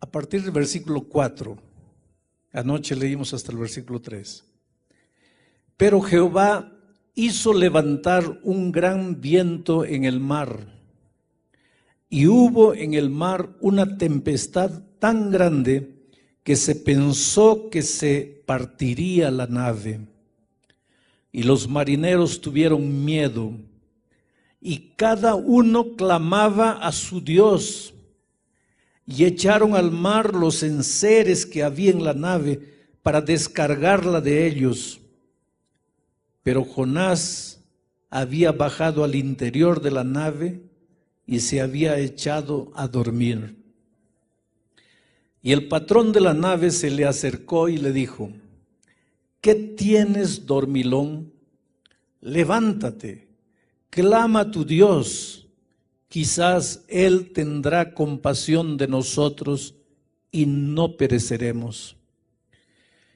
a partir del versículo 4. Anoche leímos hasta el versículo 3. Pero Jehová hizo levantar un gran viento en el mar, y hubo en el mar una tempestad tan grande que se pensó que se partiría la nave. Y los marineros tuvieron miedo, y cada uno clamaba a su Dios, y echaron al mar los enseres que había en la nave para descargarla de ellos. Pero Jonás había bajado al interior de la nave y se había echado a dormir. Y el patrón de la nave se le acercó y le dijo: ¿qué tienes, dormilón? Levántate, clama a tu Dios, quizás Él tendrá compasión de nosotros y no pereceremos.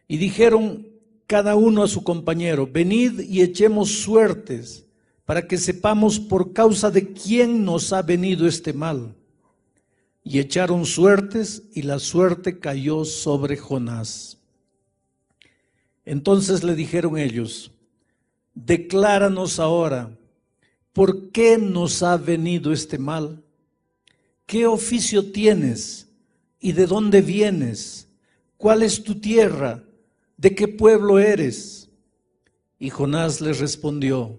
Y dijeron cada uno a su compañero: venid y echemos suertes, para que sepamos por causa de quién nos ha venido este mal. Y echaron suertes, y la suerte cayó sobre Jonás. Entonces le dijeron ellos: decláranos ahora, ¿por qué nos ha venido este mal? ¿Qué oficio tienes? ¿Y de dónde vienes? ¿Cuál es tu tierra? ¿De qué pueblo eres? Y Jonás les respondió: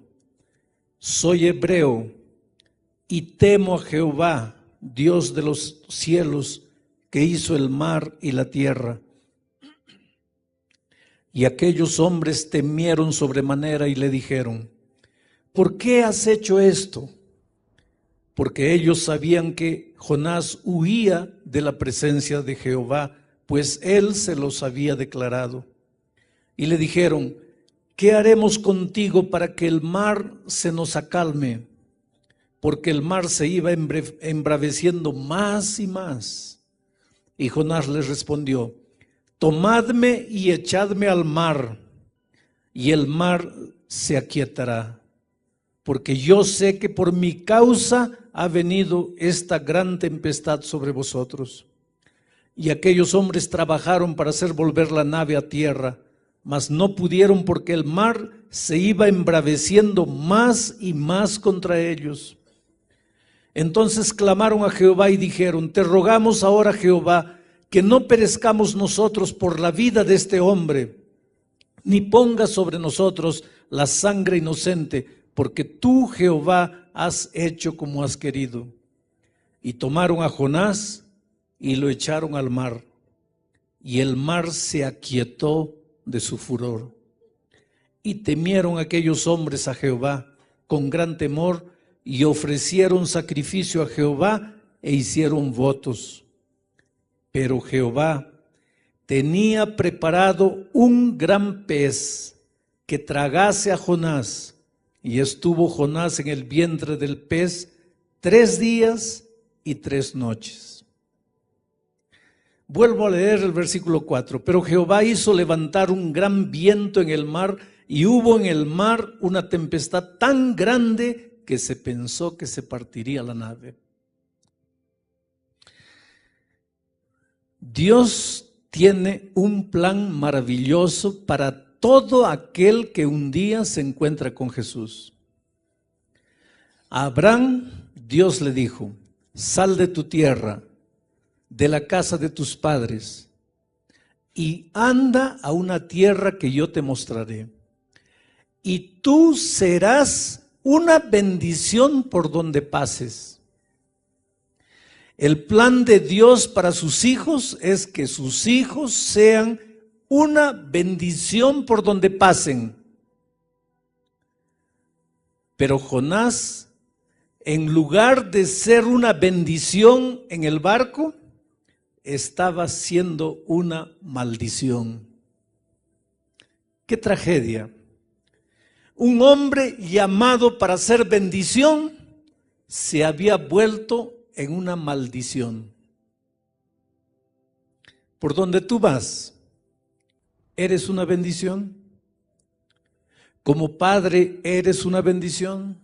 soy hebreo y temo a Jehová, Dios de los cielos, que hizo el mar y la tierra. Y aquellos hombres temieron sobremanera y le dijeron: ¿por qué has hecho esto? Porque ellos sabían que Jonás huía de la presencia de Jehová, pues él se los había declarado. Y le dijeron: ¿qué haremos contigo para que el mar se nos acalme? Porque el mar se iba embraveciendo más y más. Y Jonás les respondió: tomadme y echadme al mar, y el mar se aquietará, porque yo sé que por mi causa ha venido esta gran tempestad sobre vosotros. Y aquellos hombres trabajaron para hacer volver la nave a tierra, mas no pudieron, porque el mar se iba embraveciendo más y más contra ellos. Entonces clamaron a Jehová y dijeron: te rogamos ahora, Jehová, que no perezcamos nosotros por la vida de este hombre, ni pongas sobre nosotros la sangre inocente, porque tú, Jehová, has hecho como has querido. Y tomaron a Jonás y lo echaron al mar, y el mar se aquietó de su furor. Y temieron aquellos hombres a Jehová con gran temor, y ofrecieron sacrificio a Jehová e hicieron votos. Pero Jehová tenía preparado un gran pez que tragase a Jonás, y estuvo Jonás en el vientre del pez 3 días y 3 noches. Vuelvo a leer el versículo 4. Pero Jehová hizo levantar un gran viento en el mar, y hubo en el mar una tempestad tan grande que se pensó que se partiría la nave. Dios tiene un plan maravilloso para todo aquel que un día se encuentra con Jesús. A Abraham, Dios le dijo: sal de tu tierra, de la casa de tus padres, y anda a una tierra que yo te mostraré. Y tú serás una bendición por donde pases. El plan de Dios para sus hijos es que sus hijos sean una bendición por donde pasen. Pero Jonás, en lugar de ser una bendición en el barco, estaba siendo una maldición. ¡Qué tragedia! Un hombre llamado para ser bendición se había vuelto en una maldición. Por donde tú vas, ¿eres una bendición? Como padre, ¿eres una bendición?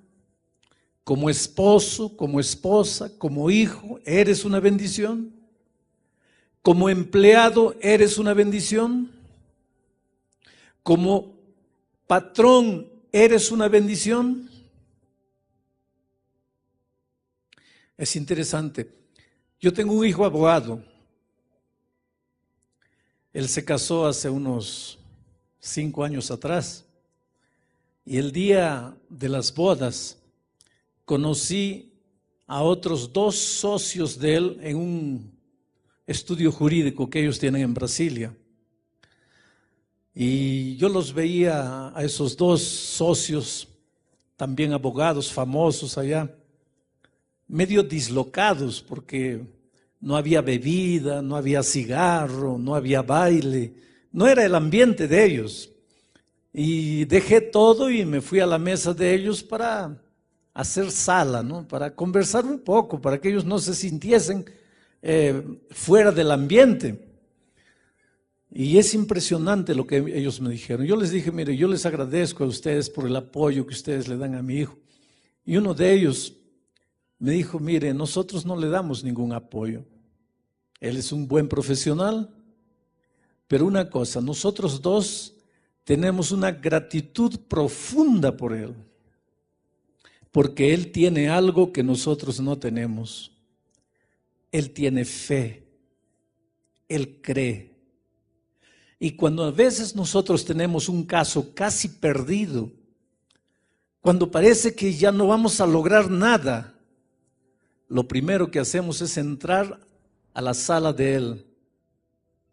Como esposo, como esposa, como hijo, ¿eres una bendición? Como empleado eres una bendición. Como patrón eres una bendición. Es interesante. Yo tengo un hijo abogado. Él se casó hace unos 5 años atrás. Y el día de las bodas conocí a otros 2 socios de él en un estudio jurídico que ellos tienen en Brasilia. Y yo los veía a esos 2 socios, también abogados famosos allá, medio dislocados porque no había bebida, no había cigarro, no había baile, no era el ambiente de ellos. Y dejé todo y me fui a la mesa de ellos para hacer sala, ¿no? Para conversar un poco, para que ellos no se sintiesen fuera del ambiente. Y es impresionante lo que ellos me dijeron. Yo les dije, mire, yo les agradezco a ustedes por el apoyo que ustedes le dan a mi hijo. Y uno de ellos me dijo, mire, nosotros no le damos ningún apoyo. Él es un buen profesional, pero una cosa, nosotros 2 tenemos una gratitud profunda por él, porque él tiene algo que nosotros no tenemos. Él tiene fe, él cree. Y cuando a veces nosotros tenemos un caso casi perdido, cuando parece que ya no vamos a lograr nada, lo primero que hacemos es entrar a la sala de él,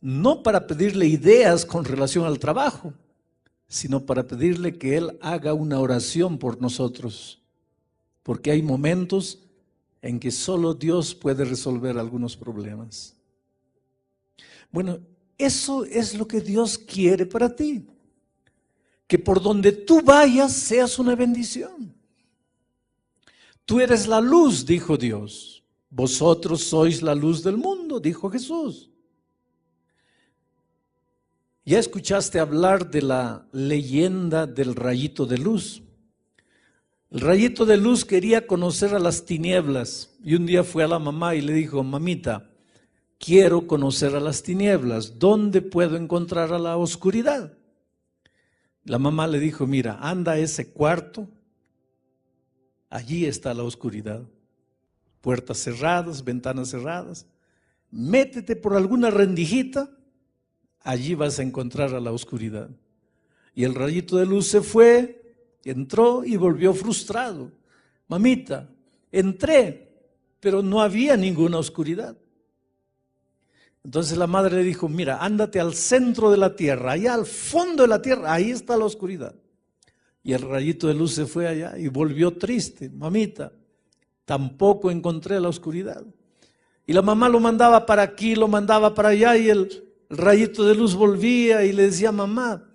no para pedirle ideas con relación al trabajo, sino para pedirle que él haga una oración por nosotros, porque hay momentos en que solo Dios puede resolver algunos problemas. Bueno, eso es lo que Dios quiere para ti, que por donde tú vayas seas una bendición. Tú eres la luz, dijo Dios. Vosotros sois la luz del mundo, dijo Jesús. ¿Ya escuchaste hablar de la leyenda del rayito de luz? El rayito de luz quería conocer a las tinieblas y un día fue a la mamá y le dijo, mamita, quiero conocer a las tinieblas, ¿dónde puedo encontrar a la oscuridad? La mamá le dijo, mira, anda a ese cuarto, allí está la oscuridad, puertas cerradas, ventanas cerradas, métete por alguna rendijita, allí vas a encontrar a la oscuridad. Y el rayito de luz se fue, entró y volvió frustrado. Mamita, entré, pero no había ninguna oscuridad. Entonces la madre le dijo, mira, ándate al centro de la tierra, allá al fondo de la tierra, ahí está la oscuridad. Y el rayito de luz se fue allá y volvió triste. Mamita, tampoco encontré la oscuridad. Y la mamá lo mandaba para aquí, lo mandaba para allá y el rayito de luz volvía y le decía, mamá,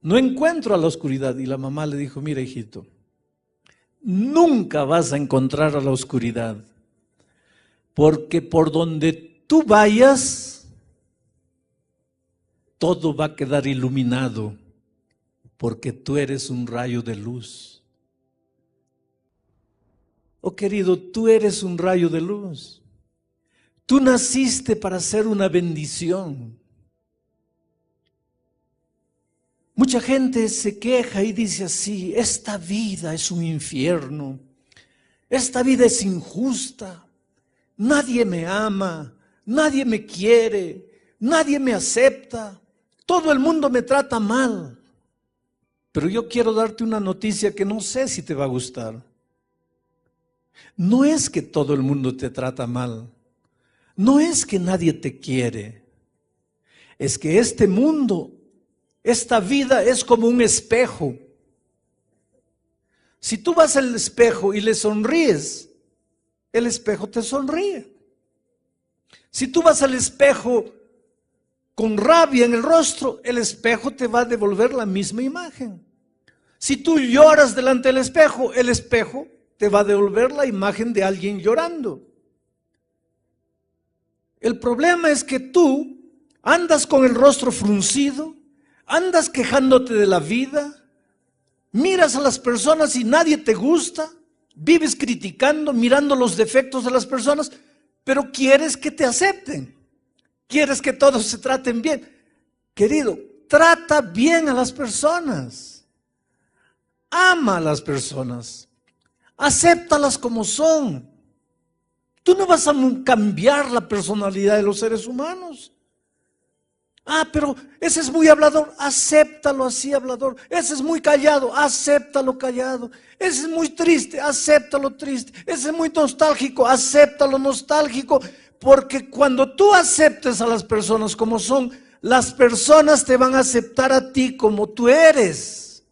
no encuentro a la oscuridad. Y la mamá le dijo, mira hijito, nunca vas a encontrar a la oscuridad, porque por donde tú vayas, todo va a quedar iluminado, porque tú eres un rayo de luz. Oh querido, tú eres un rayo de luz. Tú naciste para ser una bendición. Mucha gente se queja y dice así, esta vida es un infierno, esta vida es injusta, nadie me ama, nadie me quiere, nadie me acepta, todo el mundo me trata mal. Pero yo quiero darte una noticia que no sé si te va a gustar. No es que todo el mundo te trata mal, no es que nadie te quiere, es que este mundo, esta vida es como un espejo. Si tú vas al espejo y le sonríes, el espejo te sonríe. Si tú vas al espejo con rabia en el rostro, el espejo te va a devolver la misma imagen. Si tú lloras delante del espejo, el espejo te va a devolver la imagen de alguien llorando. El problema es que tú andas con el rostro fruncido, andas quejándote de la vida, miras a las personas y nadie te gusta, vives criticando, mirando los defectos de las personas, pero quieres que te acepten. Quieres que todos se traten bien. Querido, trata bien a las personas. Ama a las personas. Acéptalas como son. Tú no vas a cambiar la personalidad de los seres humanos. Pero ese es muy hablador, acéptalo así hablador. Ese es muy callado, acéptalo callado. Ese es muy triste, acéptalo triste. Ese es muy nostálgico, acéptalo nostálgico. Porque cuando tú aceptes a las personas como son, las personas te van a aceptar a ti como tú eres.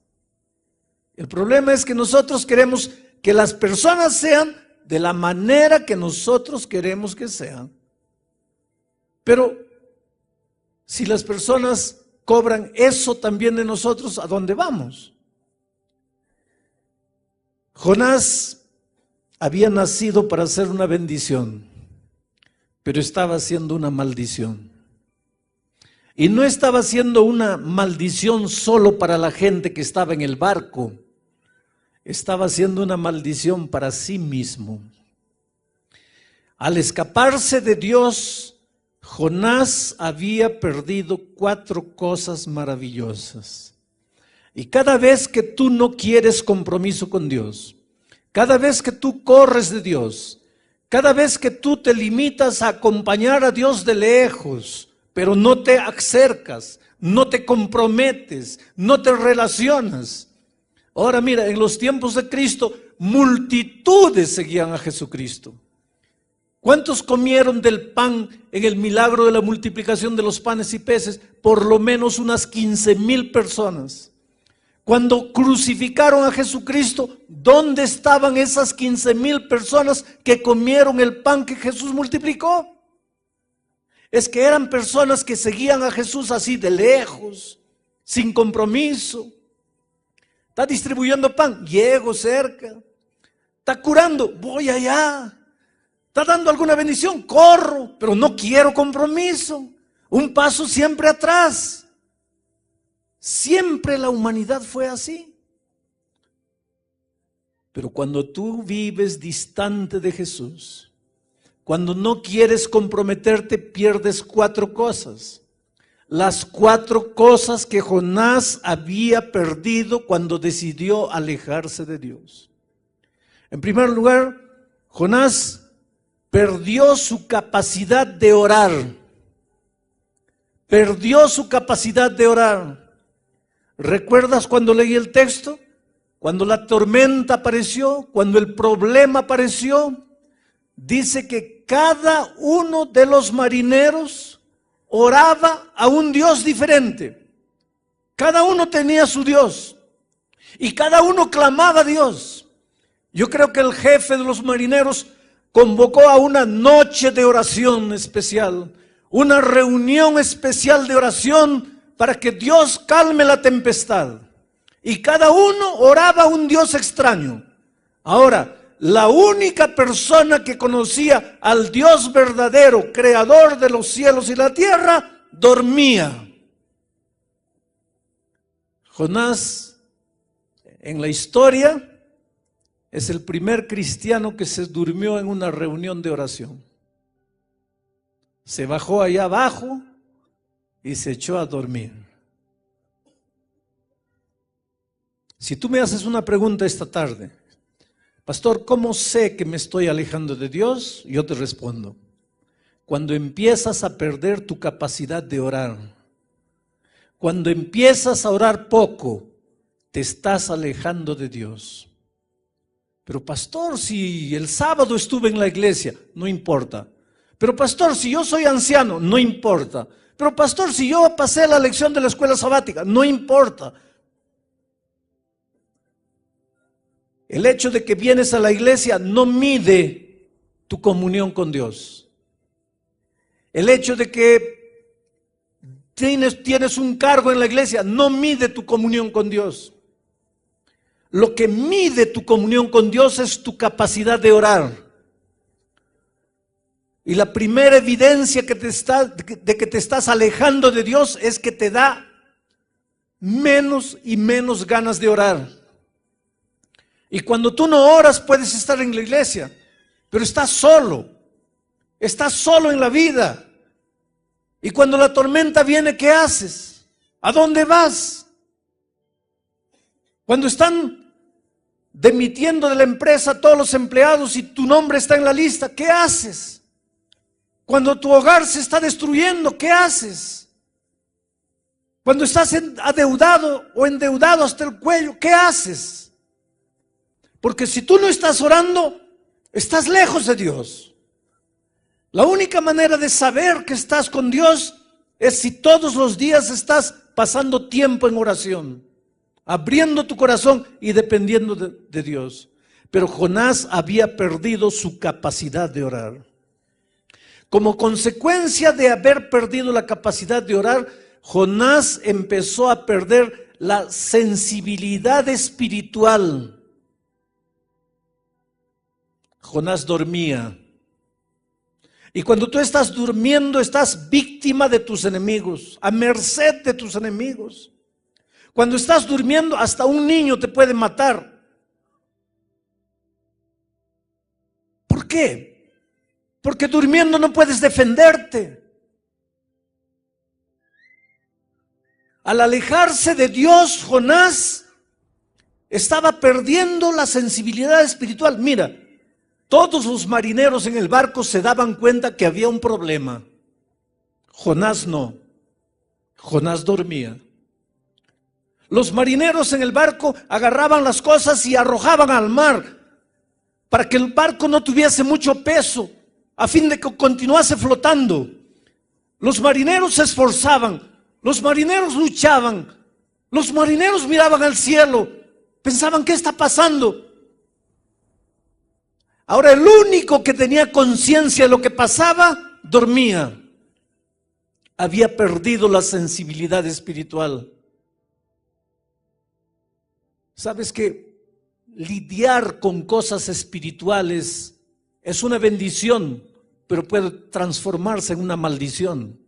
El problema es que nosotros queremos que las personas sean de la manera que nosotros queremos que sean. Pero si las personas cobran eso también de nosotros, ¿a dónde vamos? Jonás había nacido para ser una bendición, pero estaba haciendo una maldición. Y no estaba haciendo una maldición solo para la gente que estaba en el barco, estaba haciendo una maldición para sí mismo. Al escaparse de Dios, Jonás había perdido 4 cosas maravillosas. Y cada vez que tú no quieres compromiso con Dios, cada vez que tú corres de Dios, cada vez que tú te limitas a acompañar a Dios de lejos, pero no te acercas, no te comprometes, no te relacionas. Ahora mira, en los tiempos de Cristo, multitudes seguían a Jesucristo. ¿Cuántos comieron del pan en el milagro de la multiplicación de los panes y peces? Por lo menos unas 15,000 personas. Cuando crucificaron a Jesucristo, ¿dónde estaban esas 15,000 personas que comieron el pan que Jesús multiplicó? Es que eran personas que seguían a Jesús así de lejos, sin compromiso. Está distribuyendo pan, llego cerca. Está curando, voy allá. Está dando alguna bendición, corro, pero no quiero compromiso. Un paso siempre atrás. Siempre la humanidad fue así. Pero cuando tú vives distante de Jesús, cuando no quieres comprometerte, pierdes 4 cosas. Las 4 cosas que Jonás había perdido cuando decidió alejarse de Dios. En primer lugar, Jonás perdió su capacidad de orar. Perdió su capacidad de orar. ¿Recuerdas cuando leí el texto? Cuando la tormenta apareció, cuando el problema apareció, dice que cada uno de los marineros oraba a un Dios diferente. Cada uno tenía su Dios y cada uno clamaba a Dios. Yo creo que el jefe de los marineros convocó a una noche de oración especial, una reunión especial de oración para que Dios calme la tempestad. Y cada uno oraba a un Dios extraño. Ahora, la única persona que conocía al Dios verdadero, creador de los cielos y la tierra, dormía. Jonás, en la historia, es el primer cristiano que se durmió en una reunión de oración. Se bajó allá abajo y se echó a dormir. Si tú me haces una pregunta esta tarde, pastor, ¿cómo sé que me estoy alejando de Dios? Yo te respondo, cuando empiezas a perder tu capacidad de orar, cuando empiezas a orar poco, te estás alejando de Dios. Pero pastor, si el sábado estuve en la iglesia, no importa. Pero pastor, si yo soy anciano, no importa. Pero pastor, si yo pasé la lección de la escuela sabática, no importa. El hecho de que vienes a la iglesia no mide tu comunión con Dios. El hecho de que tienes un cargo en la iglesia no mide tu comunión con Dios. Lo que mide tu comunión con Dios es tu capacidad de orar. Y la primera evidencia de que te estás alejando de Dios es que te da menos y menos ganas de orar. Y cuando tú no oras puedes estar en la iglesia, pero estás solo en la vida. Y cuando la tormenta viene, ¿qué haces? ¿A dónde vas? Cuando están demitiendo de la empresa a todos los empleados y tu nombre está en la lista, ¿qué haces? Cuando tu hogar se está destruyendo, ¿qué haces? Cuando estás adeudado o endeudado hasta el cuello, ¿qué haces? Porque si tú no estás orando, estás lejos de Dios. La única manera de saber que estás con Dios es si todos los días estás pasando tiempo en oración, abriendo tu corazón y dependiendo de Dios. Pero Jonás había perdido su capacidad de orar. Como consecuencia de haber perdido la capacidad de orar, Jonás empezó a perder la sensibilidad espiritual. Jonás dormía. Y cuando tú estás durmiendo, estás víctima de tus enemigos, a merced de tus enemigos. Cuando estás durmiendo, hasta un niño te puede matar. ¿Por qué? Porque durmiendo no puedes defenderte. Al alejarse de Dios, Jonás estaba perdiendo la sensibilidad espiritual. Mira, todos los marineros en el barco se daban cuenta que había un problema. Jonás no. Jonás dormía. Los marineros en el barco agarraban las cosas y arrojaban al mar para que el barco no tuviese mucho peso, a fin de que continuase flotando. Los marineros se esforzaban, los marineros luchaban, los marineros miraban al cielo, pensaban, ¿qué está pasando? Ahora el único que tenía conciencia de lo que pasaba, dormía. Había perdido la sensibilidad espiritual. ¿Sabes que lidiar con cosas espirituales es una bendición, pero puede transformarse en una maldición?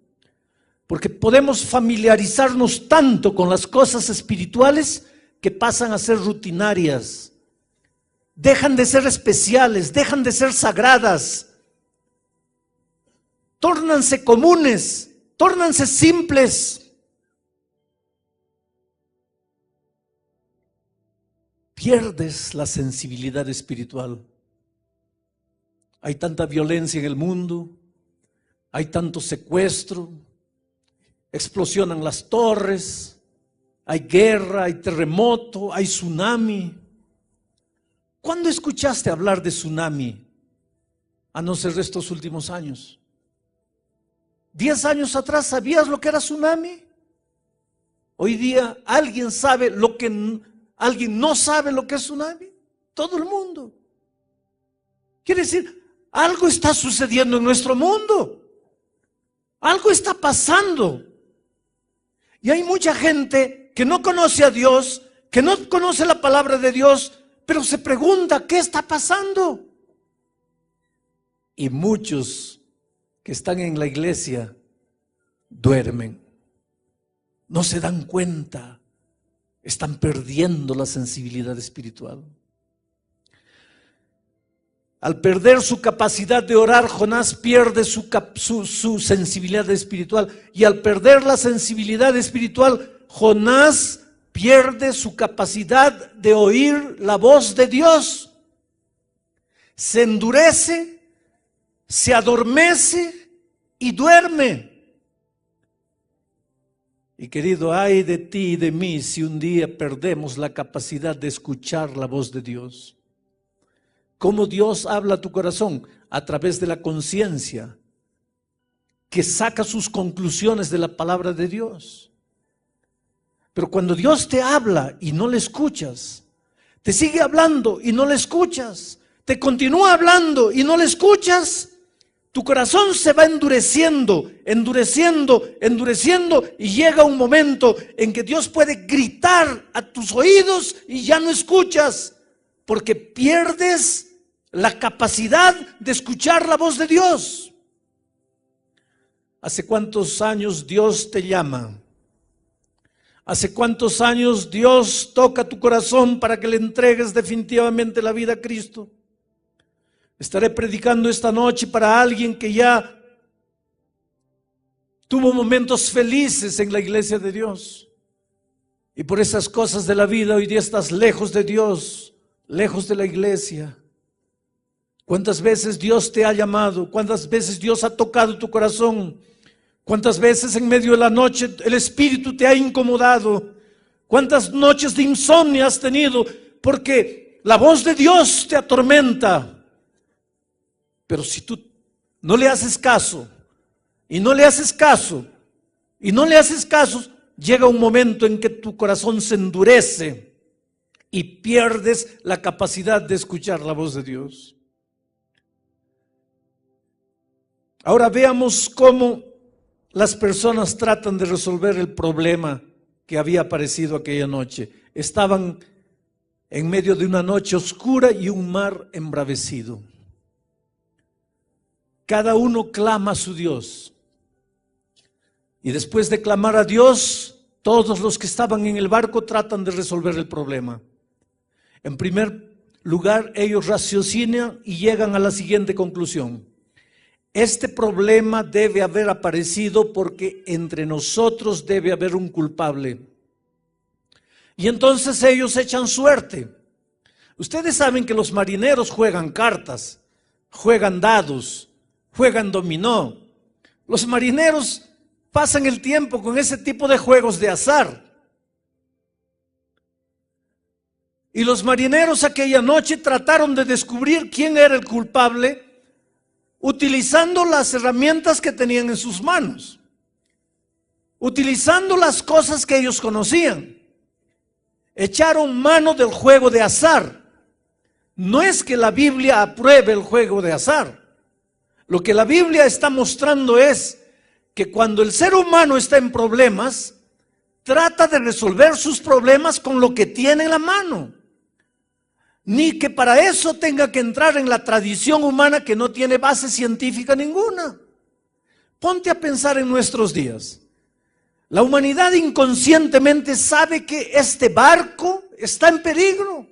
Porque podemos familiarizarnos tanto con las cosas espirituales que pasan a ser rutinarias. Dejan de ser especiales, dejan de ser sagradas, tórnanse comunes, tórnanse simples. Pierdes la sensibilidad espiritual. Hay tanta violencia en el mundo, hay tanto secuestro, explosionan las torres, hay guerra, hay terremoto, hay tsunami. ¿Cuándo escuchaste hablar de tsunami? A no ser de estos últimos años. 10 años atrás, ¿sabías lo que era tsunami? Hoy día, ¿alguien no sabe lo que es tsunami? Todo el mundo. Quiere decir, algo está sucediendo en nuestro mundo. Algo está pasando. Y hay mucha gente que no conoce a Dios, que no conoce la palabra de Dios, pero se pregunta, ¿qué está pasando? Y muchos que están en la iglesia duermen, no se dan cuenta, están perdiendo la sensibilidad espiritual. Al perder su capacidad de orar, Jonás pierde su sensibilidad espiritual. Y al perder la sensibilidad espiritual, Jonás pierde su capacidad de oír la voz de Dios. Se endurece, se adormece y duerme. Y querido, ay de ti y de mí si un día perdemos la capacidad de escuchar la voz de Dios. ¿Cómo Dios habla a tu corazón? A través de la conciencia, que saca sus conclusiones de la palabra de Dios. Pero cuando Dios te habla y no le escuchas, te sigue hablando y no le escuchas, te continúa hablando y no le escuchas, tu corazón se va endureciendo, endureciendo, y llega un momento en que Dios puede gritar a tus oídos y ya no escuchas, porque pierdes la capacidad de escuchar la voz de Dios. ¿Hace cuántos años Dios te llama? ¿Hace cuántos años Dios toca tu corazón para que le entregues definitivamente la vida a Cristo? Estaré predicando esta noche para alguien que ya tuvo momentos felices en la iglesia de Dios. Y por esas cosas de la vida hoy día estás lejos de Dios, lejos de la iglesia. ¿Cuántas veces Dios te ha llamado? ¿Cuántas veces Dios ha tocado tu corazón? ¿Cuántas veces en medio de la noche el Espíritu te ha incomodado? ¿Cuántas noches de insomnio has tenido? Porque la voz de Dios te atormenta. Pero si tú no le haces caso, y no le haces caso, y no le haces caso, llega un momento en que tu corazón se endurece y pierdes la capacidad de escuchar la voz de Dios. Ahora veamos cómo las personas tratan de resolver el problema que había aparecido aquella noche. Estaban en medio de una noche oscura y un mar embravecido. Cada uno clama a su Dios. Y después de clamar a Dios, todos los que estaban en el barco tratan de resolver el problema. En primer lugar, ellos raciocinan y llegan a la siguiente conclusión. Este problema debe haber aparecido porque entre nosotros debe haber un culpable. Y entonces ellos echan suerte. Ustedes saben que los marineros juegan cartas, juegan dados, juegan dominó. Los marineros pasan el tiempo con ese tipo de juegos de azar. Y los marineros aquella noche trataron de descubrir quién era el culpable utilizando las herramientas que tenían en sus manos, utilizando las cosas que ellos conocían. Echaron mano del juego de azar. No es que la Biblia apruebe el juego de azar. Lo que la Biblia está mostrando es que cuando el ser humano está en problemas, trata de resolver sus problemas con lo que tiene en la mano. Ni que para eso tenga que entrar en la tradición humana que no tiene base científica ninguna. Ponte a pensar en nuestros días. La humanidad inconscientemente sabe que este barco está en peligro.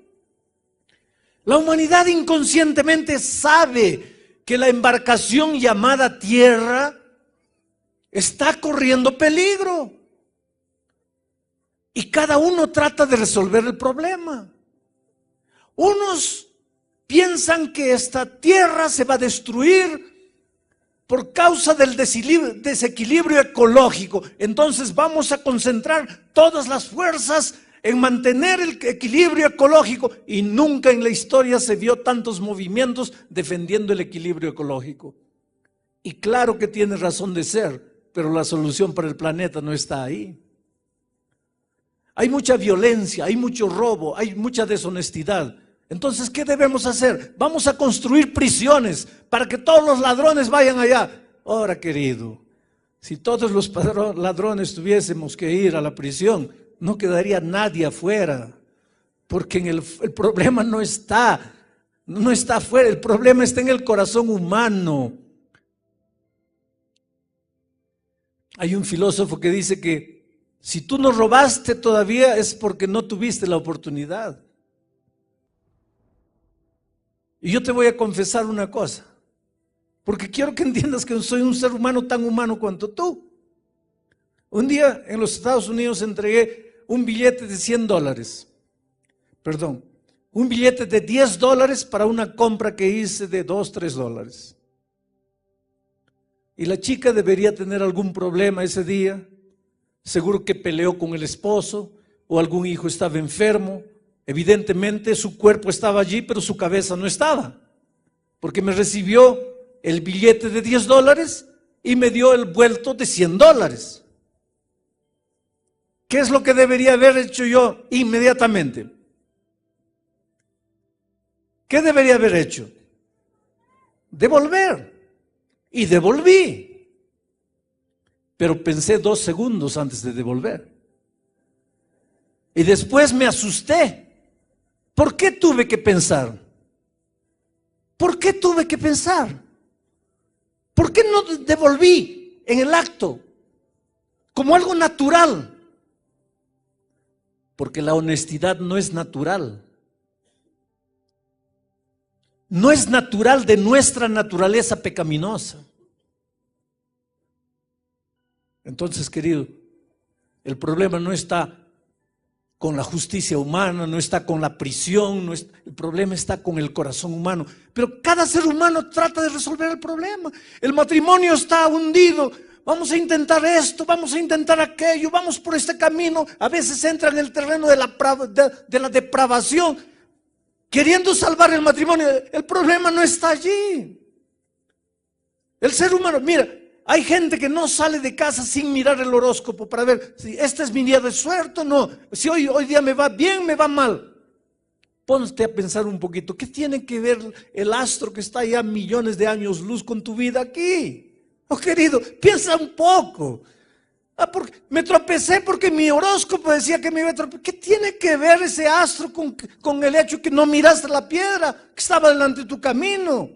La humanidad inconscientemente sabe que la embarcación llamada tierra está corriendo peligro. Y cada uno trata de resolver el problema. Unos piensan que esta tierra se va a destruir por causa del desequilibrio ecológico. Entonces vamos a concentrar todas las fuerzas en mantener el equilibrio ecológico. Y nunca en la historia se vio tantos movimientos defendiendo el equilibrio ecológico. Y claro que tiene razón de ser, pero la solución para el planeta no está ahí. Hay mucha violencia, hay mucho robo, hay mucha deshonestidad. Entonces, ¿qué debemos hacer? Vamos a construir prisiones para que todos los ladrones vayan allá. Ahora, querido, si todos los ladrones tuviésemos que ir a la prisión, no quedaría nadie afuera, porque el problema no está afuera, el problema está en el corazón humano. Hay un filósofo que dice que si tú no robaste todavía es porque no tuviste la oportunidad. Y yo te voy a confesar una cosa, porque quiero que entiendas que soy un ser humano tan humano cuanto tú. Un día en los Estados Unidos entregué un billete de $100, un billete de $10 para una compra que hice de $2, $3. Y la chica debería tener algún problema ese día, seguro que peleó con el esposo o algún hijo estaba enfermo. Evidentemente su cuerpo estaba allí, pero su cabeza no estaba, porque me recibió el billete de $10 y me dio el vuelto de $100. ¿Qué es lo que debería haber hecho yo inmediatamente? ¿Qué debería haber hecho? Devolver. Y devolví. Pero pensé 2 segundos antes de devolver. Y después me asusté. ¿Por qué tuve que pensar? ¿Por qué tuve que pensar? ¿Por qué no devolví en el acto? Como algo natural. Porque la honestidad no es natural. No es natural de nuestra naturaleza pecaminosa. Entonces, querido, el problema no está con la justicia humana, no está con la prisión, el problema está con el corazón humano. Pero cada ser humano trata de resolver el problema. El matrimonio está hundido. Vamos a intentar esto, vamos a intentar aquello, vamos por este camino. A veces entra en el terreno de la depravación, queriendo salvar el matrimonio. El problema no está allí. El ser humano, mira, hay gente que no sale de casa sin mirar el horóscopo para ver si este es mi día de suerte o no, si hoy día me va bien, me va mal. Ponte a pensar un poquito, ¿qué tiene que ver el astro que está allá millones de años luz con tu vida aquí? Oh, querido, piensa un poco. Porque me tropecé porque mi horóscopo decía que me iba a tropezar. ¿Qué tiene que ver ese astro con el hecho que no miraste la piedra que estaba delante de tu camino?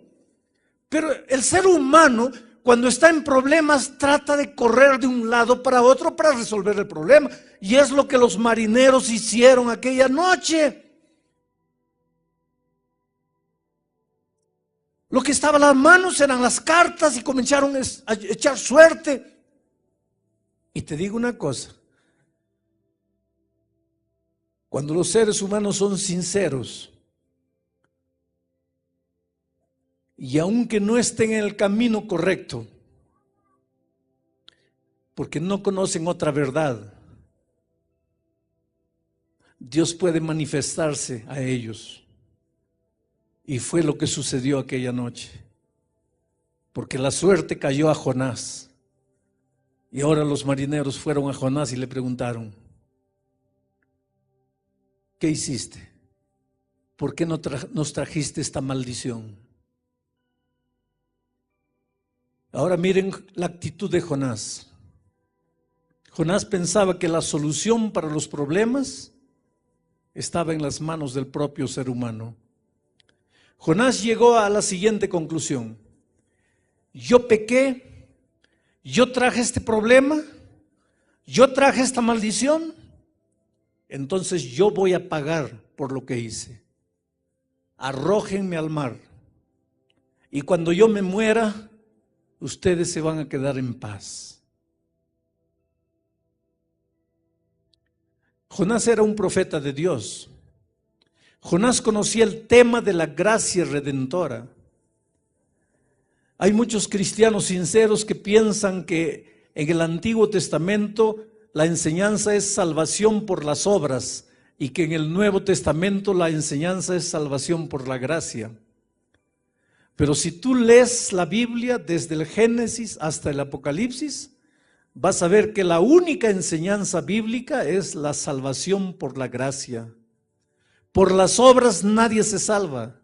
Pero el ser humano, cuando está en problemas, trata de correr de un lado para otro para resolver el problema. Y es lo que los marineros hicieron aquella noche. Lo que estaba en las manos eran las cartas y comenzaron a echar suerte. Y te digo una cosa, cuando los seres humanos son sinceros, y aunque no estén en el camino correcto, porque no conocen otra verdad, Dios puede manifestarse a ellos. Y fue lo que sucedió aquella noche, porque la suerte cayó a Jonás. Y ahora los marineros fueron a Jonás y le preguntaron: ¿qué hiciste? ¿Por qué nos trajiste esta maldición? Ahora miren la actitud de Jonás. Jonás pensaba que la solución para los problemas estaba en las manos del propio ser humano. Jonás llegó a la siguiente conclusión: yo pequé, yo traje este problema, yo traje esta maldición, entonces yo voy a pagar por lo que hice. Arrójenme al mar y cuando yo me muera, ustedes se van a quedar en paz. Jonás era un profeta de Dios. Jonás conocía el tema de la gracia redentora. Hay muchos cristianos sinceros que piensan que en el Antiguo Testamento la enseñanza es salvación por las obras y que en el Nuevo Testamento la enseñanza es salvación por la gracia. Pero si tú lees la Biblia desde el Génesis hasta el Apocalipsis, vas a ver que la única enseñanza bíblica es la salvación por la gracia. Por las obras nadie se salva,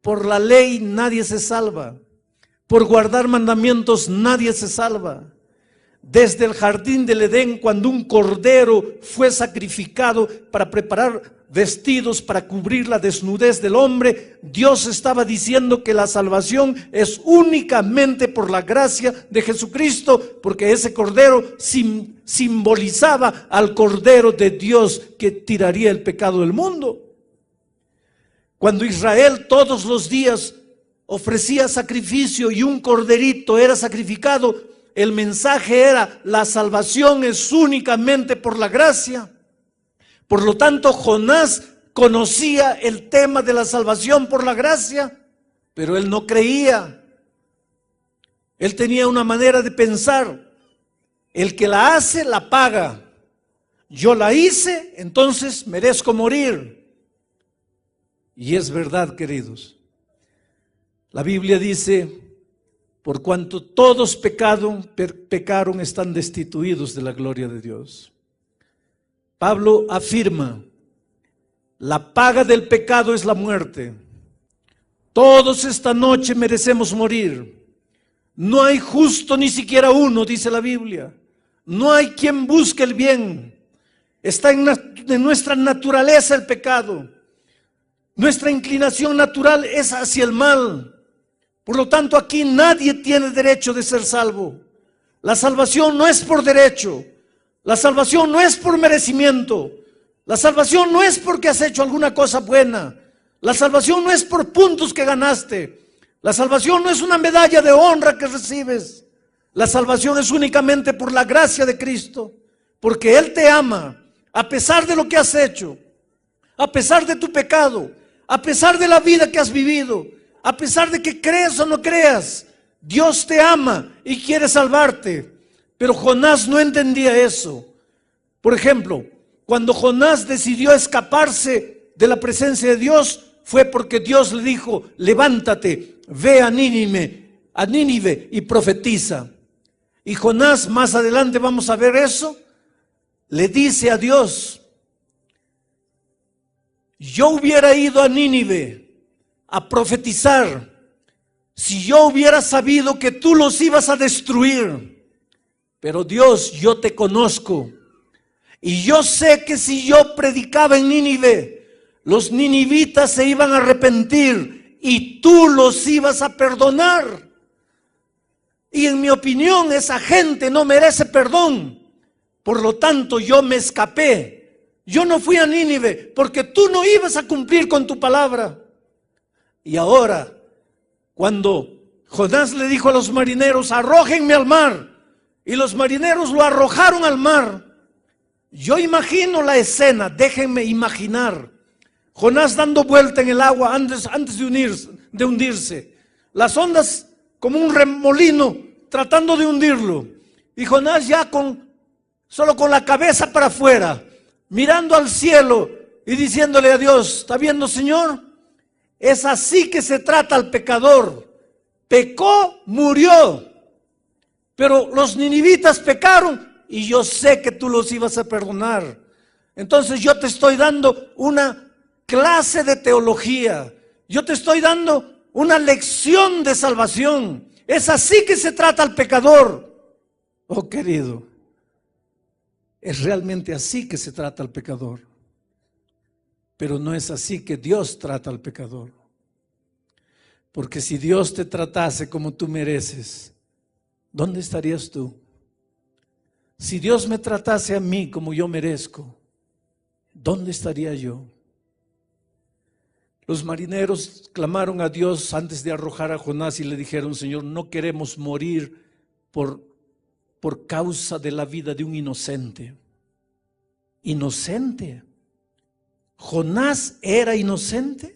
por la ley nadie se salva, por guardar mandamientos nadie se salva. Desde el jardín del Edén, cuando un cordero fue sacrificado para preparar vestidos para cubrir la desnudez del hombre, Dios estaba diciendo que la salvación es únicamente por la gracia de Jesucristo, porque ese cordero simbolizaba al cordero de Dios que tiraría el pecado del mundo. Cuando Israel todos los días ofrecía sacrificio y un corderito era sacrificado, el mensaje era: la salvación es únicamente por la gracia. Por lo tanto, Jonás conocía el tema de la salvación por la gracia, pero él no creía. Él tenía una manera de pensar: el que la hace, la paga. Yo la hice, entonces merezco morir. Y es verdad, queridos. La Biblia dice: por cuanto todos pecaron, están destituidos de la gloria de Dios. Pablo afirma: la paga del pecado es la muerte. Todos esta noche merecemos morir. No hay justo ni siquiera uno, dice la Biblia. No hay quien busque el bien. Está en nuestra naturaleza el pecado. Nuestra inclinación natural es hacia el mal. Por lo tanto, aquí nadie tiene derecho de ser salvo. La salvación no es por derecho. La salvación no es por merecimiento. La salvación no es porque has hecho alguna cosa buena. La salvación no es por puntos que ganaste. La salvación no es una medalla de honra que recibes. La salvación es únicamente por la gracia de Cristo, porque Él te ama, a pesar de lo que has hecho, a pesar de tu pecado, a pesar de la vida que has vivido, a pesar de que creas o no creas. Dios te ama y quiere salvarte. Pero Jonás no entendía eso. Por ejemplo, cuando Jonás decidió escaparse de la presencia de Dios, fue porque Dios le dijo: levántate, ve a Nínive y profetiza. Y Jonás, más adelante vamos a ver eso, le dice a Dios: yo hubiera ido a Nínive a profetizar si yo hubiera sabido que tú los ibas a destruir. Pero Dios, yo te conozco y yo sé que si yo predicaba en Nínive, los ninivitas se iban a arrepentir y tú los ibas a perdonar. Y en mi opinión, esa gente no merece perdón. Por lo tanto, yo me escapé. Yo no fui a Nínive porque tú no ibas a cumplir con tu palabra. Y ahora, cuando Jonás le dijo a los marineros: arrójenme al mar, y los marineros lo arrojaron al mar, yo imagino la escena, déjenme imaginar. Jonás dando vuelta en el agua antes de hundirse. Las ondas como un remolino tratando de hundirlo. Y Jonás ya solo con la cabeza para afuera, mirando al cielo y diciéndole a Dios: ¿está viendo, Señor? Es así que se trata al pecador. Pecó, murió. Pero los ninivitas pecaron y yo sé que tú los ibas a perdonar. Entonces yo te estoy dando una clase de teología. Yo te estoy dando una lección de salvación. Es así que se trata al pecador. Oh, querido, es realmente así que se trata al pecador. Pero no es así que Dios trata al pecador. Porque si Dios te tratase como tú mereces, ¿dónde estarías tú? Si Dios me tratase a mí como yo merezco, ¿dónde estaría yo? Los marineros clamaron a Dios antes de arrojar a Jonás y le dijeron: Señor, no queremos morir por causa de la vida de un inocente. ¿Inocente? ¿Jonás era inocente?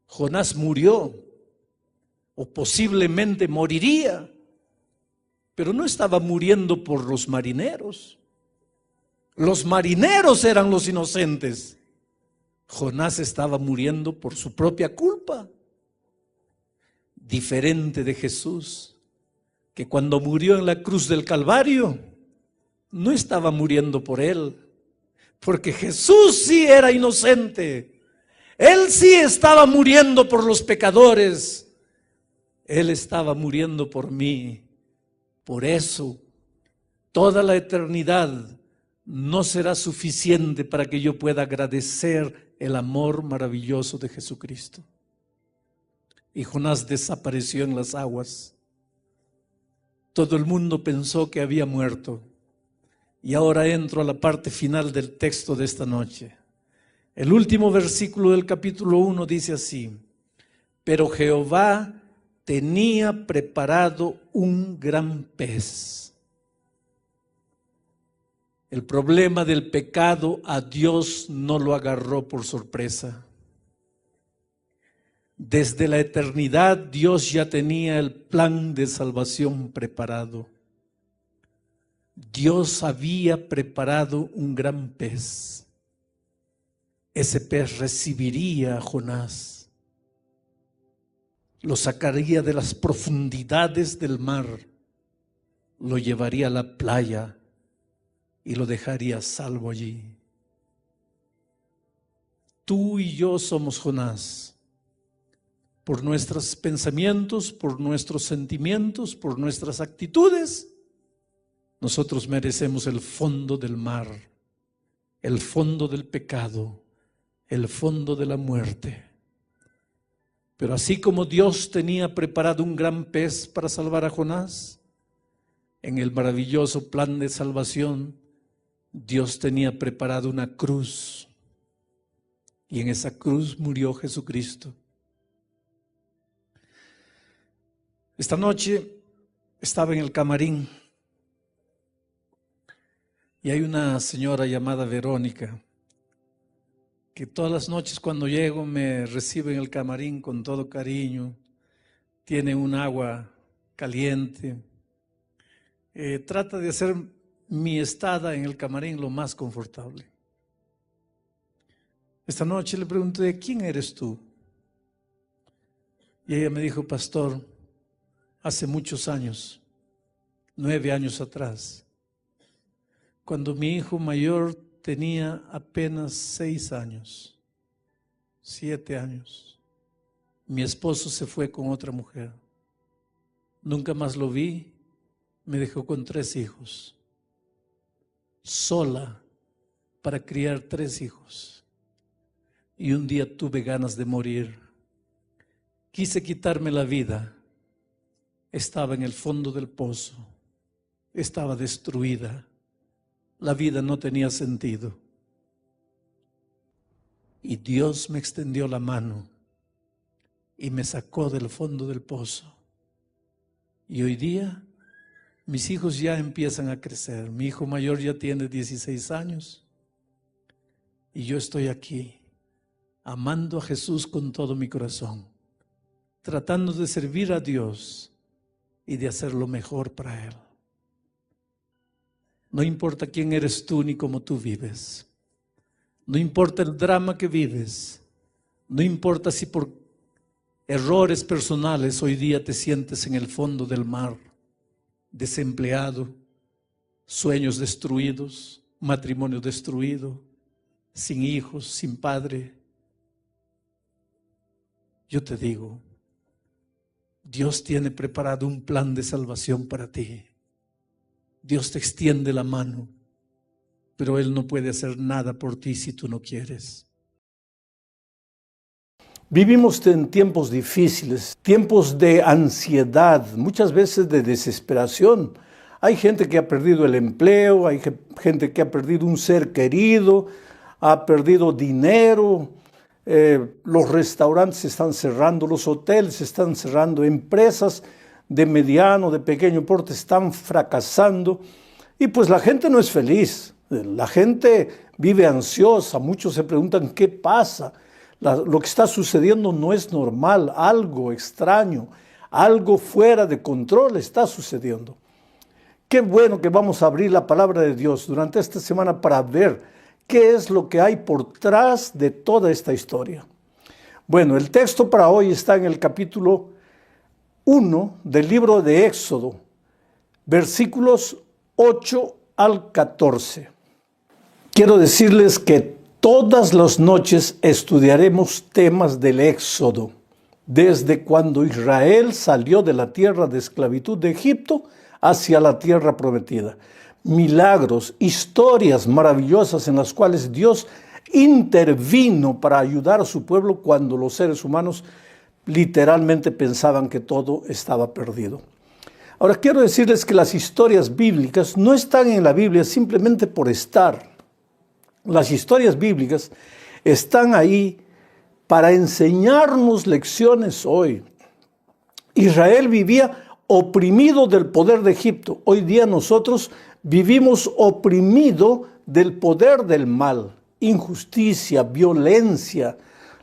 Jonás murió, o posiblemente moriría, pero no estaba muriendo por los marineros. Los marineros eran los inocentes. Jonás estaba muriendo por su propia culpa. Diferente de Jesús, que cuando murió en la cruz del Calvario, no estaba muriendo por él, porque Jesús sí era inocente. Él sí estaba muriendo por los pecadores. Él estaba muriendo por mí. Por eso, toda la eternidad no será suficiente para que yo pueda agradecer el amor maravilloso de Jesucristo. Y Jonás desapareció en las aguas. Todo el mundo pensó que había muerto. Y ahora entro a la parte final del texto de esta noche. El último versículo del capítulo 1 dice así: pero Jehová tenía preparado un gran pez. El problema del pecado a Dios no lo agarró por sorpresa. Desde la eternidad Dios ya tenía el plan de salvación preparado. Dios había preparado un gran pez. Ese pez recibiría a Jonás, lo sacaría de las profundidades del mar, lo llevaría a la playa y lo dejaría salvo allí. Tú y yo somos Jonás, por nuestros pensamientos, por nuestros sentimientos, por nuestras actitudes. Nosotros merecemos el fondo del mar, el fondo del pecado, el fondo de la muerte. Pero así como Dios tenía preparado un gran pez para salvar a Jonás, en el maravilloso plan de salvación, Dios tenía preparado una cruz. Y en esa cruz murió Jesucristo. Esta noche Estaba en el camarín y hay una señora llamada Verónica que todas las noches cuando llego me recibe en el camarín con todo cariño, tiene un agua caliente, trata de hacer mi estada en el camarín lo más confortable. Esta noche le pregunté, ¿quién eres tú? Y ella me dijo, pastor, hace muchos años, 9 años atrás, cuando mi hijo mayor tenía apenas 6 años, 7 años, mi esposo se fue con otra mujer. Nunca más lo vi, me dejó con 3 hijos, sola para criar 3 hijos. Y un día tuve ganas de morir. Quise quitarme la vida. Estaba en el fondo del pozo. Estaba destruida. La vida no tenía sentido. Y Dios me extendió la mano y me sacó del fondo del pozo. Y hoy día mis hijos ya empiezan a crecer. Mi hijo mayor ya tiene 16 años. Y yo estoy aquí, amando a Jesús con todo mi corazón, tratando de servir a Dios y de hacer lo mejor para Él. No importa quién eres tú ni cómo tú vives. No importa el drama que vives. No importa si por errores personales hoy día te sientes en el fondo del mar, desempleado, sueños destruidos, matrimonio destruido, sin hijos, sin padre. Yo te digo, Dios tiene preparado un plan de salvación para ti. Dios te extiende la mano, pero Él no puede hacer nada por ti si tú no quieres. Vivimos en tiempos difíciles, tiempos de ansiedad, muchas veces de desesperación. Hay gente que ha perdido el empleo, hay gente que ha perdido un ser querido, ha perdido dinero, los restaurantes están cerrando, los hoteles están cerrando, empresas de mediano, de pequeño porte están fracasando y pues la gente no es feliz, la gente vive ansiosa, muchos se preguntan qué pasa. Lo que está sucediendo no es normal, algo extraño, algo fuera de control está sucediendo. Qué bueno que vamos a abrir la palabra de Dios durante esta semana para ver qué es lo que hay por detrás de toda esta historia. Bueno, el texto para hoy está en el capítulo 1 del libro de Éxodo, versículos 8 al 14. Quiero decirles que todas las noches estudiaremos temas del Éxodo, desde cuando Israel salió de la tierra de esclavitud de Egipto hacia la tierra prometida. Milagros, historias maravillosas en las cuales Dios intervino para ayudar a su pueblo cuando los seres humanos literalmente pensaban que todo estaba perdido. Ahora quiero decirles que las historias bíblicas no están en la Biblia simplemente por estar. Las historias bíblicas están ahí para enseñarnos lecciones hoy. Israel vivía oprimido del poder de Egipto. Hoy día nosotros vivimos oprimido del poder del mal, injusticia, violencia.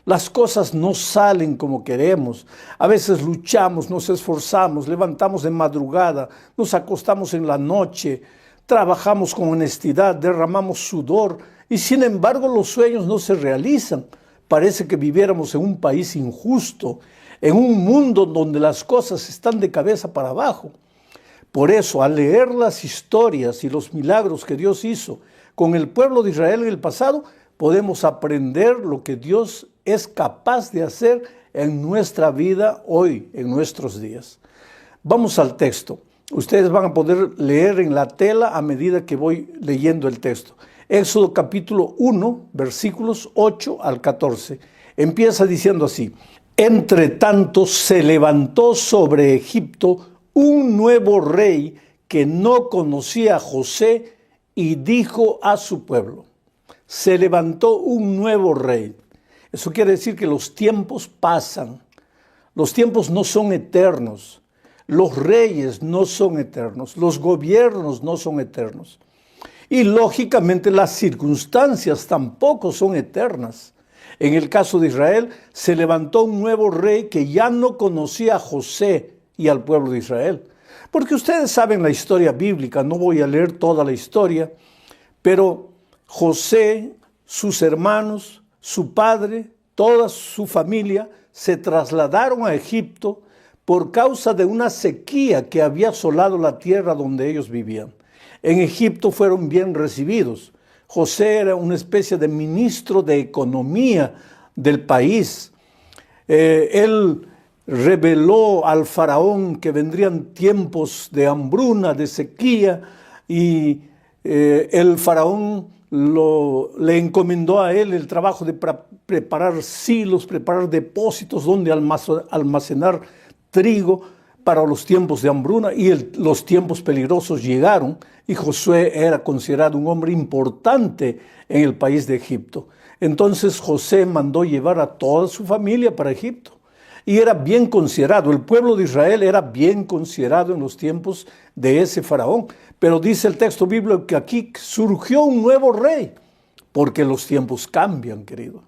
Las cosas no salen como queremos. A veces luchamos, nos esforzamos, levantamos de madrugada, nos acostamos en la noche, trabajamos con honestidad, derramamos sudor y sin embargo los sueños no se realizan. Parece que viviéramos en un país injusto, en un mundo donde las cosas están de cabeza para abajo. Por eso, al leer las historias y los milagros que Dios hizo con el pueblo de Israel en el pasado, podemos aprender lo que Dios es capaz de hacer en nuestra vida hoy, en nuestros días. Vamos al texto. Ustedes van a poder leer en la tela a medida que voy leyendo el texto. Éxodo capítulo 1, versículos 8 al 14. Empieza diciendo así: Entre tanto se levantó sobre Egipto un nuevo rey que no conocía a José y dijo a su pueblo. Se levantó un nuevo rey. Eso quiere decir que los tiempos pasan. Los tiempos no son eternos. Los reyes no son eternos, los gobiernos no son eternos. Y lógicamente las circunstancias tampoco son eternas. En el caso de Israel, se levantó un nuevo rey que ya no conocía a José y al pueblo de Israel. Porque ustedes saben la historia bíblica, no voy a leer toda la historia, pero José, sus hermanos, su padre, toda su familia se trasladaron a Egipto por causa de una sequía que había asolado la tierra donde ellos vivían. En Egipto fueron bien recibidos. José era una especie de ministro de economía del país. Él reveló al faraón que vendrían tiempos de hambruna, de sequía, y el faraón le encomendó a él el trabajo de preparar silos, preparar depósitos donde almacenar trigo para los tiempos de hambruna, y los tiempos peligrosos llegaron, y Josué era considerado un hombre importante en el país de Egipto. Entonces José mandó llevar a toda su familia para Egipto, y era bien considerado, el pueblo de Israel era bien considerado en los tiempos de ese faraón. Pero dice el texto bíblico que aquí surgió un nuevo rey, porque los tiempos cambian, querido.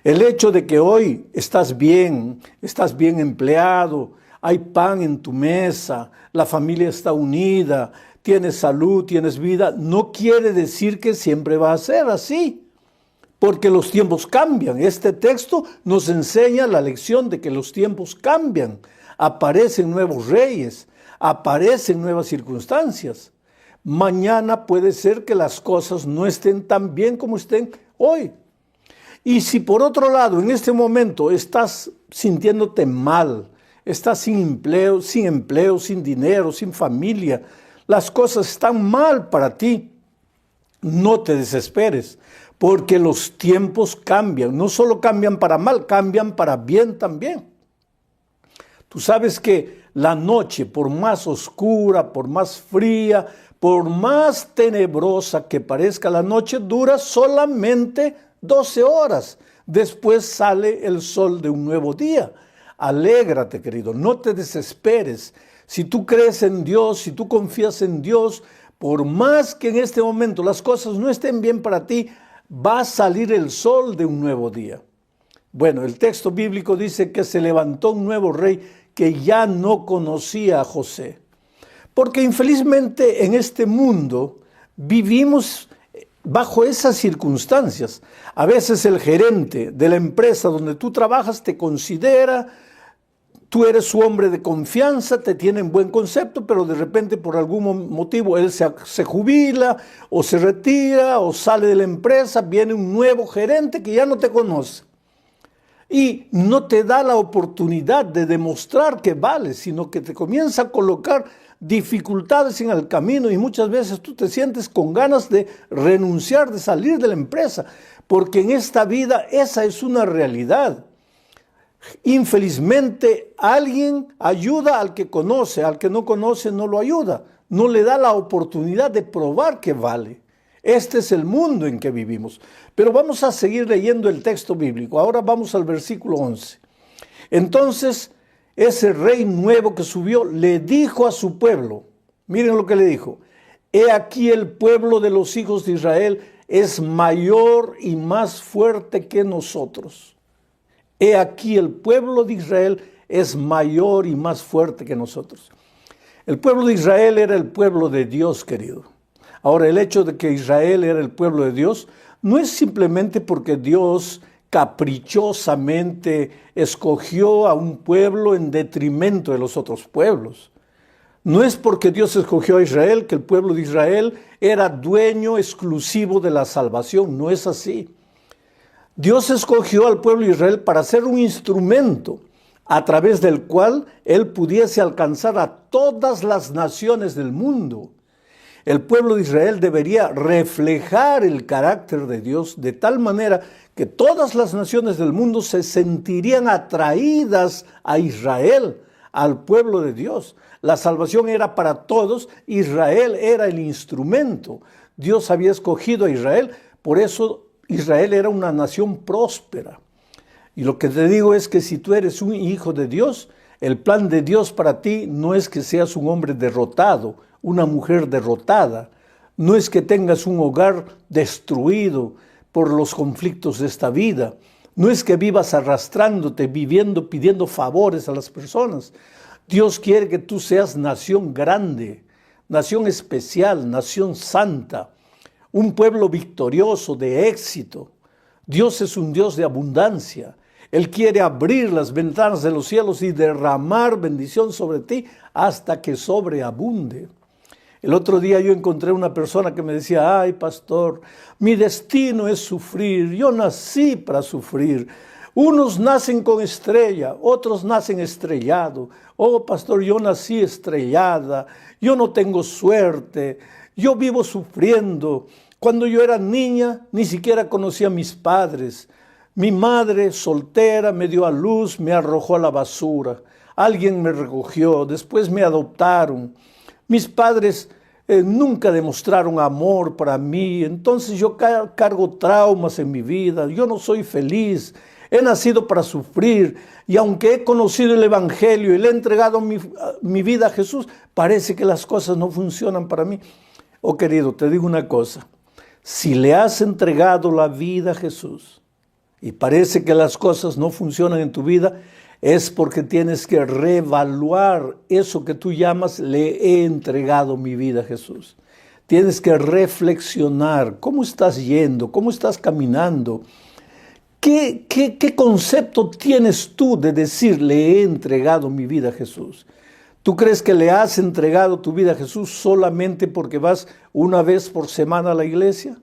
El hecho de que hoy estás bien empleado, hay pan en tu mesa, la familia está unida, tienes salud, tienes vida, no quiere decir que siempre va a ser así, porque los tiempos cambian. Este texto nos enseña la lección de que los tiempos cambian, aparecen nuevos reyes, aparecen nuevas circunstancias. Mañana puede ser que las cosas no estén tan bien como estén hoy. Y si por otro lado, en este momento estás sintiéndote mal, estás sin empleo, sin dinero, sin familia, las cosas están mal para ti, no te desesperes, porque los tiempos cambian. No solo cambian para mal, cambian para bien también. Tú sabes que la noche, por más oscura, por más fría, por más tenebrosa que parezca la noche, dura solamente 12 horas. Después sale el sol de un nuevo día. Alégrate, querido, no te desesperes. Si tú crees en Dios, si tú confías en Dios, por más que en este momento las cosas no estén bien para ti, va a salir el sol de un nuevo día. Bueno, el texto bíblico dice que se levantó un nuevo rey que ya no conocía a José. Porque infelizmente en este mundo vivimos bajo esas circunstancias. A veces el gerente de la empresa donde tú trabajas te considera, tú eres su hombre de confianza, te tiene en buen concepto, pero de repente por algún motivo él se jubila o se retira o sale de la empresa, viene un nuevo gerente que ya no te conoce. Y no te da la oportunidad de demostrar que vales, sino que te comienza a colocar dificultades en el camino, y muchas veces tú te sientes con ganas de renunciar, de salir de la empresa, porque en esta vida esa es una realidad. Infelizmente alguien ayuda al que conoce, al que no conoce no lo ayuda, no le da la oportunidad de probar que vale. Este es el mundo en que vivimos. Pero vamos a seguir leyendo el texto bíblico. Ahora vamos al versículo 11. Entonces, ese rey nuevo que subió le dijo a su pueblo, miren lo que le dijo: he aquí el pueblo de los hijos de Israel es mayor y más fuerte que nosotros. He aquí el pueblo de Israel es mayor y más fuerte que nosotros. El pueblo de Israel era el pueblo de Dios, querido. Ahora, el hecho de que Israel era el pueblo de Dios no es simplemente porque Dios caprichosamente escogió a un pueblo en detrimento de los otros pueblos. No es porque Dios escogió a Israel que el pueblo de Israel era dueño exclusivo de la salvación. No es así. Dios escogió al pueblo de Israel para ser un instrumento a través del cual Él pudiese alcanzar a todas las naciones del mundo. El pueblo de Israel debería reflejar el carácter de Dios de tal manera que todas las naciones del mundo se sentirían atraídas a Israel, al pueblo de Dios. La salvación era para todos, Israel era el instrumento. Dios había escogido a Israel, por eso Israel era una nación próspera. Y lo que te digo es que si tú eres un hijo de Dios, El plan de Dios para ti no es que seas un hombre derrotado, una mujer derrotada. No es que tengas un hogar destruido por los conflictos de esta vida. No es que vivas arrastrándote, viviendo, pidiendo favores a las personas. Dios quiere que tú seas nación grande, nación especial, nación santa, un pueblo victorioso, de éxito. Dios es un Dios de abundancia. Él quiere abrir las ventanas de los cielos y derramar bendición sobre ti hasta que sobreabunde. El otro día yo encontré una persona que me decía, ay, pastor, mi destino es sufrir, yo nací para sufrir. Unos nacen con estrella, otros nacen estrellado. Oh, pastor, yo nací estrellada, yo no tengo suerte, yo vivo sufriendo. Cuando yo era niña, ni siquiera conocía a mis padres. Mi madre, soltera, me dio a luz, me arrojó a la basura. Alguien me recogió, después me adoptaron. Mis padres nunca demostraron amor para mí, entonces yo cargo traumas en mi vida, yo no soy feliz, he nacido para sufrir, y aunque he conocido el Evangelio y le he entregado mi vida a Jesús, parece que las cosas no funcionan para mí. Oh, querido, te digo una cosa, si le has entregado la vida a Jesús y parece que las cosas no funcionan en tu vida, es porque tienes que reevaluar eso que tú llamas, le he entregado mi vida a Jesús. Tienes que reflexionar, ¿cómo estás yendo? ¿Cómo estás caminando? ¿Qué concepto tienes tú de decir, le he entregado mi vida a Jesús? ¿Tú crees que le has entregado tu vida a Jesús solamente porque vas una vez por semana a la iglesia?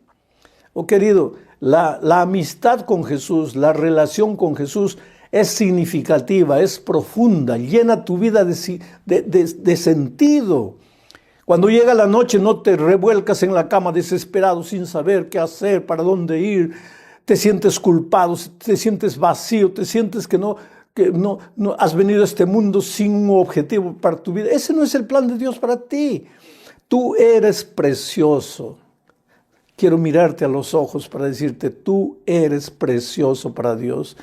Oh, querido, la amistad con Jesús, la relación con Jesús es significativa, es profunda, llena tu vida de sentido. Cuando llega la noche no te revuelcas en la cama desesperado sin saber qué hacer, para dónde ir, te sientes culpado, te sientes vacío, te sientes que no has venido a este mundo sin un objetivo para tu vida. Ese no es el plan de Dios para ti. Tú eres precioso. Quiero mirarte a los ojos para decirte, tú eres precioso para Dios.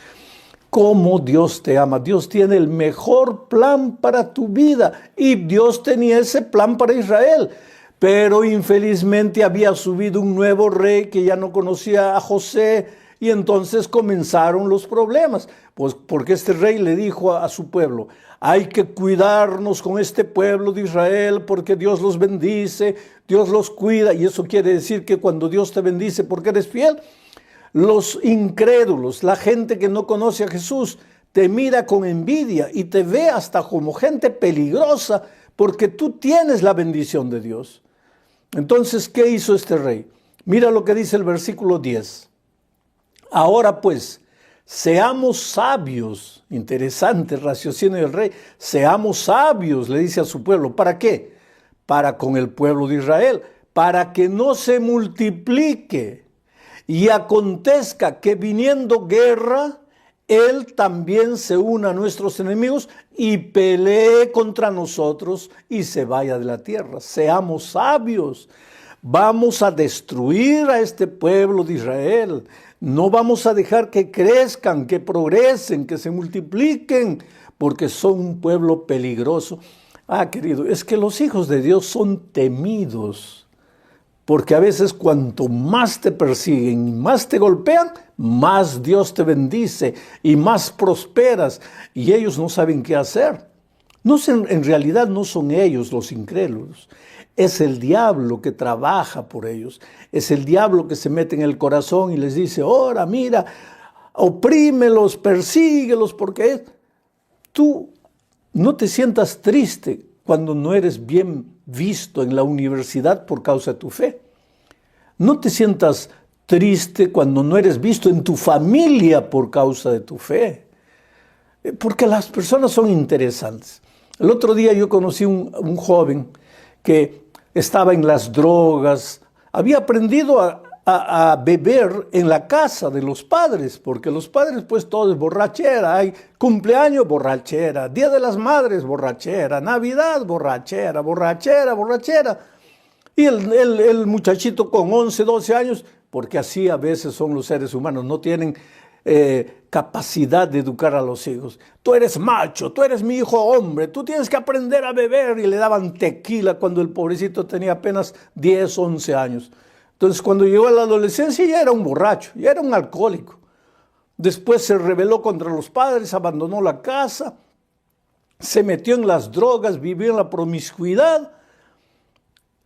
Cómo Dios te ama. Dios tiene el mejor plan para tu vida y Dios tenía ese plan para Israel. Pero infelizmente había subido un nuevo rey que ya no conocía a José y entonces comenzaron los problemas. Pues porque este rey le dijo a su pueblo, hay que cuidarnos con este pueblo de Israel porque Dios los bendice, Dios los cuida. Y eso quiere decir que cuando Dios te bendice porque eres fiel, los incrédulos, la gente que no conoce a Jesús, te mira con envidia y te ve hasta como gente peligrosa porque tú tienes la bendición de Dios. Entonces, ¿qué hizo este rey? Mira lo que dice el versículo 10. Ahora pues, seamos sabios. Interesante raciocinio del rey. Seamos sabios, le dice a su pueblo. ¿Para qué? Para con el pueblo de Israel, para que no se multiplique. Y acontezca que viniendo guerra, Él también se una a nuestros enemigos y pelee contra nosotros y se vaya de la tierra. Seamos sabios. Vamos a destruir a este pueblo de Israel. No vamos a dejar que crezcan, que progresen, que se multipliquen, porque son un pueblo peligroso. Ah, querido, es que los hijos de Dios son temidos. Porque a veces cuanto más te persiguen y más te golpean, más Dios te bendice y más prosperas. Y ellos no saben qué hacer. En realidad no son ellos los incrédulos. Es el diablo que trabaja por ellos. Es el diablo que se mete en el corazón y les dice, ahora mira, oprímelos, persíguelos, porque tú no te sientas triste cuando no eres bien visto en la universidad por causa de tu fe. No te sientas triste cuando no eres visto en tu familia por causa de tu fe. Porque las personas son interesantes. El otro día yo conocí un joven que estaba en las drogas, había aprendido a beber en la casa de los padres, porque los padres pues todo es borrachera, hay cumpleaños, borrachera, Día de las Madres, borrachera, Navidad, borrachera, borrachera, borrachera. Y el muchachito con 11, 12 años, porque así a veces son los seres humanos, no tienen capacidad de educar a los hijos. Tú eres macho, tú eres mi hijo hombre, tú tienes que aprender a beber. Y le daban tequila cuando el pobrecito tenía apenas 10, 11 años. Entonces cuando llegó a la adolescencia ya era un borracho, ya era un alcohólico. Después se rebeló contra los padres, abandonó la casa, se metió en las drogas, vivió en la promiscuidad.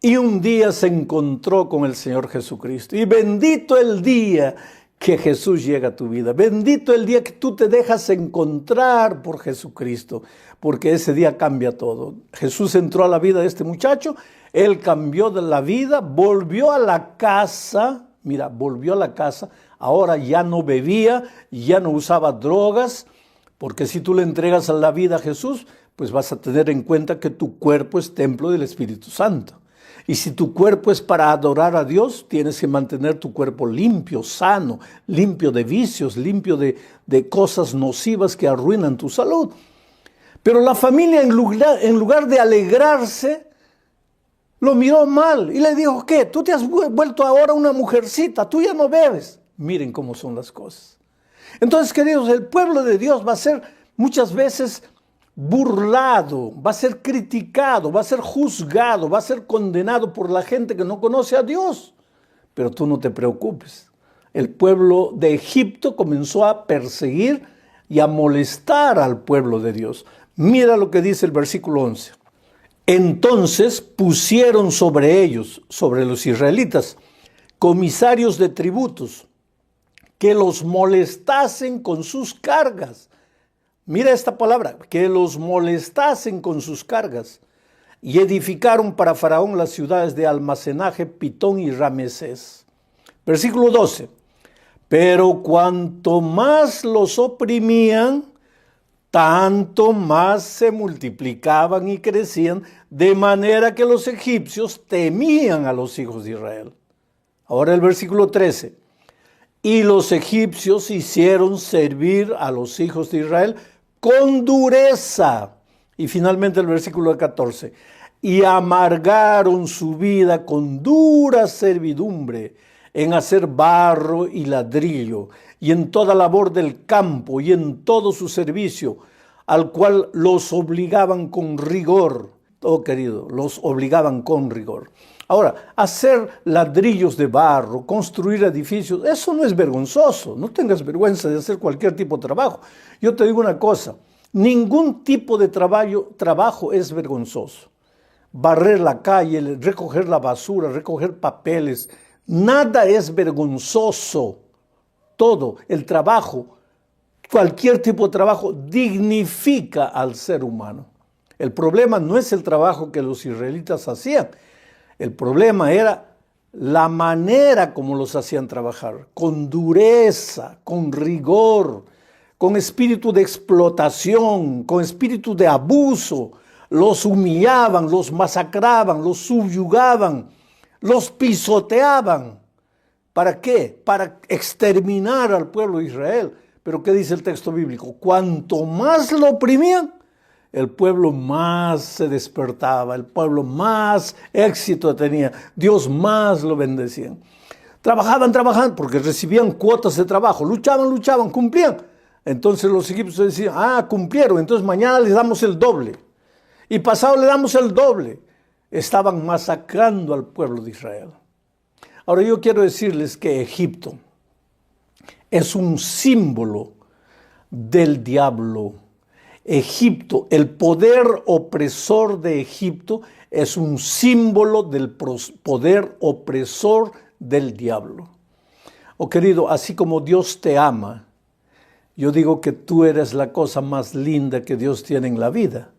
Y un día se encontró con el Señor Jesucristo. Y bendito el día que Jesús llega a tu vida. Bendito el día que tú te dejas encontrar por Jesucristo, porque ese día cambia todo. Jesús entró a la vida de este muchacho, él cambió de la vida, volvió a la casa, mira, volvió a la casa, ahora ya no bebía, ya no usaba drogas, porque si tú le entregas a la vida a Jesús, pues vas a tener en cuenta que tu cuerpo es templo del Espíritu Santo. Y si tu cuerpo es para adorar a Dios, tienes que mantener tu cuerpo limpio, sano, limpio de vicios, limpio de cosas nocivas que arruinan tu salud. Pero la familia, en lugar de alegrarse, lo miró mal y le dijo, ¿qué? Tú te has vuelto ahora una mujercita, tú ya no bebes. Miren cómo son las cosas. Entonces, queridos, el pueblo de Dios va a ser muchas veces burlado, va a ser criticado, va a ser juzgado, va a ser condenado por la gente que no conoce a Dios. Pero tú no te preocupes. El pueblo de Egipto comenzó a perseguir y a molestar al pueblo de Dios. Mira lo que dice el versículo 11. Entonces pusieron sobre ellos, sobre los israelitas, comisarios de tributos, que los molestasen con sus cargas. Mira esta palabra, que los molestasen con sus cargas. Y edificaron para Faraón las ciudades de almacenaje, Pitón y Ramesés. Versículo 12. Pero cuanto más los oprimían, tanto más se multiplicaban y crecían, de manera que los egipcios temían a los hijos de Israel. Ahora el versículo 13. Y los egipcios hicieron servir a los hijos de Israel con dureza. Y finalmente el versículo 14. Y amargaron su vida con dura servidumbre en hacer barro y ladrillo, y en toda labor del campo, y en todo su servicio, al cual los obligaban con rigor. Oh, querido, los obligaban con rigor. Ahora, hacer ladrillos de barro, construir edificios, eso no es vergonzoso. No tengas vergüenza de hacer cualquier tipo de trabajo. Yo te digo una cosa, ningún tipo de trabajo es vergonzoso. Barrer la calle, recoger la basura, recoger papeles, nada es vergonzoso. Todo, el trabajo, cualquier tipo de trabajo dignifica al ser humano. El problema no es el trabajo que los israelitas hacían. El problema era la manera como los hacían trabajar, con dureza, con rigor, con espíritu de explotación, con espíritu de abuso. Los humillaban, los masacraban, los subyugaban, los pisoteaban. ¿Para qué? Para exterminar al pueblo de Israel. Pero ¿qué dice el texto bíblico? Cuanto más lo oprimían, el pueblo más se despertaba, el pueblo más éxito tenía, Dios más lo bendecía. Trabajaban, porque recibían cuotas de trabajo, luchaban, cumplían. Entonces los egipcios decían, cumplieron, entonces mañana les damos el doble. Y pasado le damos el doble. Estaban masacrando al pueblo de Israel. Ahora yo quiero decirles que Egipto es un símbolo del diablo. Egipto, el poder opresor de Egipto es un símbolo del poder opresor del diablo. Oh querido, así como Dios te ama, yo digo que tú eres la cosa más linda que Dios tiene en la vida,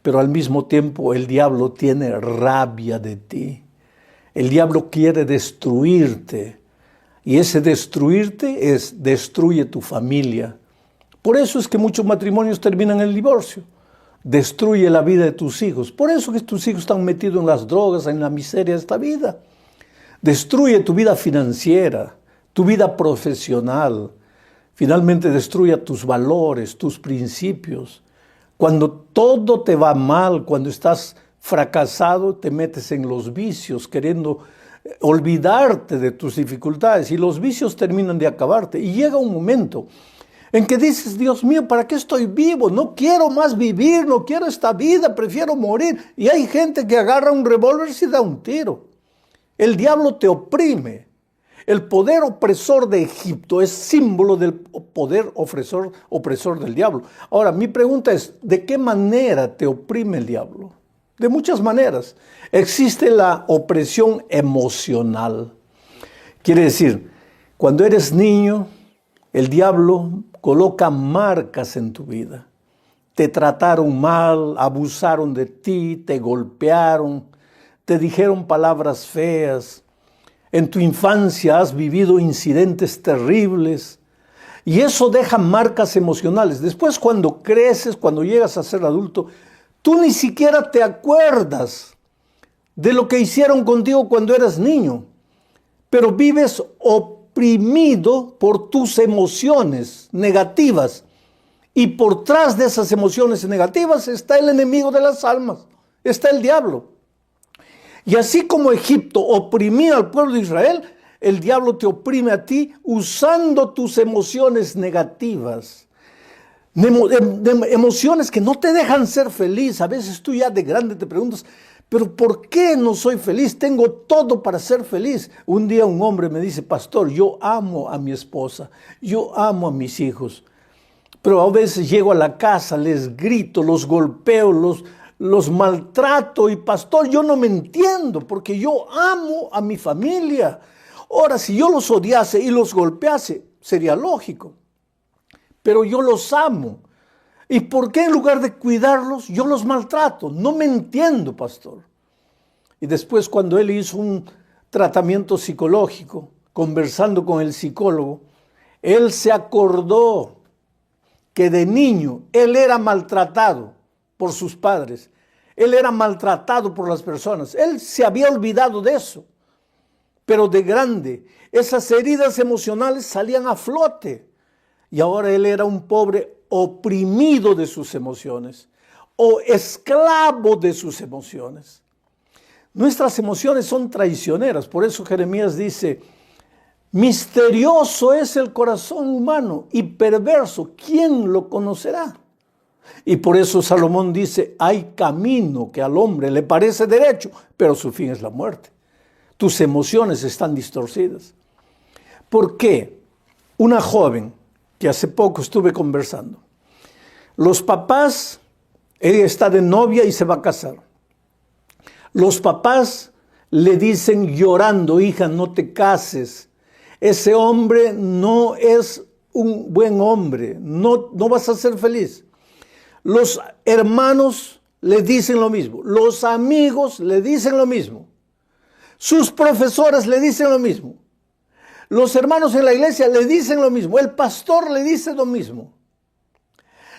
pero al mismo tiempo el diablo tiene rabia de ti. El diablo quiere destruirte y ese destruirte destruye tu familia. Por eso es que muchos matrimonios terminan en el divorcio. Destruye la vida de tus hijos. Por eso que tus hijos están metidos en las drogas, en la miseria de esta vida. Destruye tu vida financiera, tu vida profesional. Finalmente destruye tus valores, tus principios. Cuando todo te va mal, cuando estás fracasado, te metes en los vicios, queriendo olvidarte de tus dificultades y los vicios terminan de acabarte. Y llega un momento en que dices, Dios mío, ¿para qué estoy vivo? No quiero más vivir, no quiero esta vida, prefiero morir. Y hay gente que agarra un revólver y se da un tiro. El diablo te oprime. El poder opresor de Egipto es símbolo del poder opresor del diablo. Ahora, mi pregunta es, ¿de qué manera te oprime el diablo? De muchas maneras. Existe la opresión emocional. Quiere decir, cuando eres niño, el diablo coloca marcas en tu vida. Te trataron mal, abusaron de ti, te golpearon, te dijeron palabras feas. En tu infancia has vivido incidentes terribles y eso deja marcas emocionales. Después, cuando creces, cuando llegas a ser adulto, tú ni siquiera te acuerdas de lo que hicieron contigo cuando eras niño, pero vives oprimido por tus emociones negativas. Y por tras de esas emociones negativas está el enemigo de las almas, está el diablo. Y así como Egipto oprimía al pueblo de Israel, el diablo te oprime a ti usando tus emociones negativas. Emociones que no te dejan ser feliz. A veces tú ya de grande te preguntas, ¿pero por qué no soy feliz? Tengo todo para ser feliz. Un día un hombre me dice, pastor, yo amo a mi esposa, yo amo a mis hijos. Pero a veces llego a la casa, les grito, los golpeo, los maltrato y pastor, yo no me entiendo porque yo amo a mi familia. Ahora, si yo los odiase y los golpease, sería lógico. Pero yo los amo. ¿Y por qué en lugar de cuidarlos, yo los maltrato? No me entiendo, pastor. Y después cuando él hizo un tratamiento psicológico, conversando con el psicólogo, él se acordó que de niño él era maltratado por sus padres. Él era maltratado por las personas. Él se había olvidado de eso. Pero de grande, esas heridas emocionales salían a flote. Y ahora él era un pobre oprimido de sus emociones o esclavo de sus emociones. Nuestras emociones son traicioneras. Por eso Jeremías dice, misterioso es el corazón humano y perverso. ¿Quién lo conocerá? Y por eso Salomón dice, hay camino que al hombre le parece derecho, pero su fin es la muerte. Tus emociones están distorcidas. ¿Por qué? Una joven que hace poco estuve conversando, los papás, ella está de novia y se va a casar. Los papás le dicen llorando, hija, no te cases. Ese hombre no es un buen hombre, no vas a ser feliz. Los hermanos le dicen lo mismo, los amigos le dicen lo mismo, sus profesores le dicen lo mismo, los hermanos en la iglesia le dicen lo mismo, el pastor le dice lo mismo.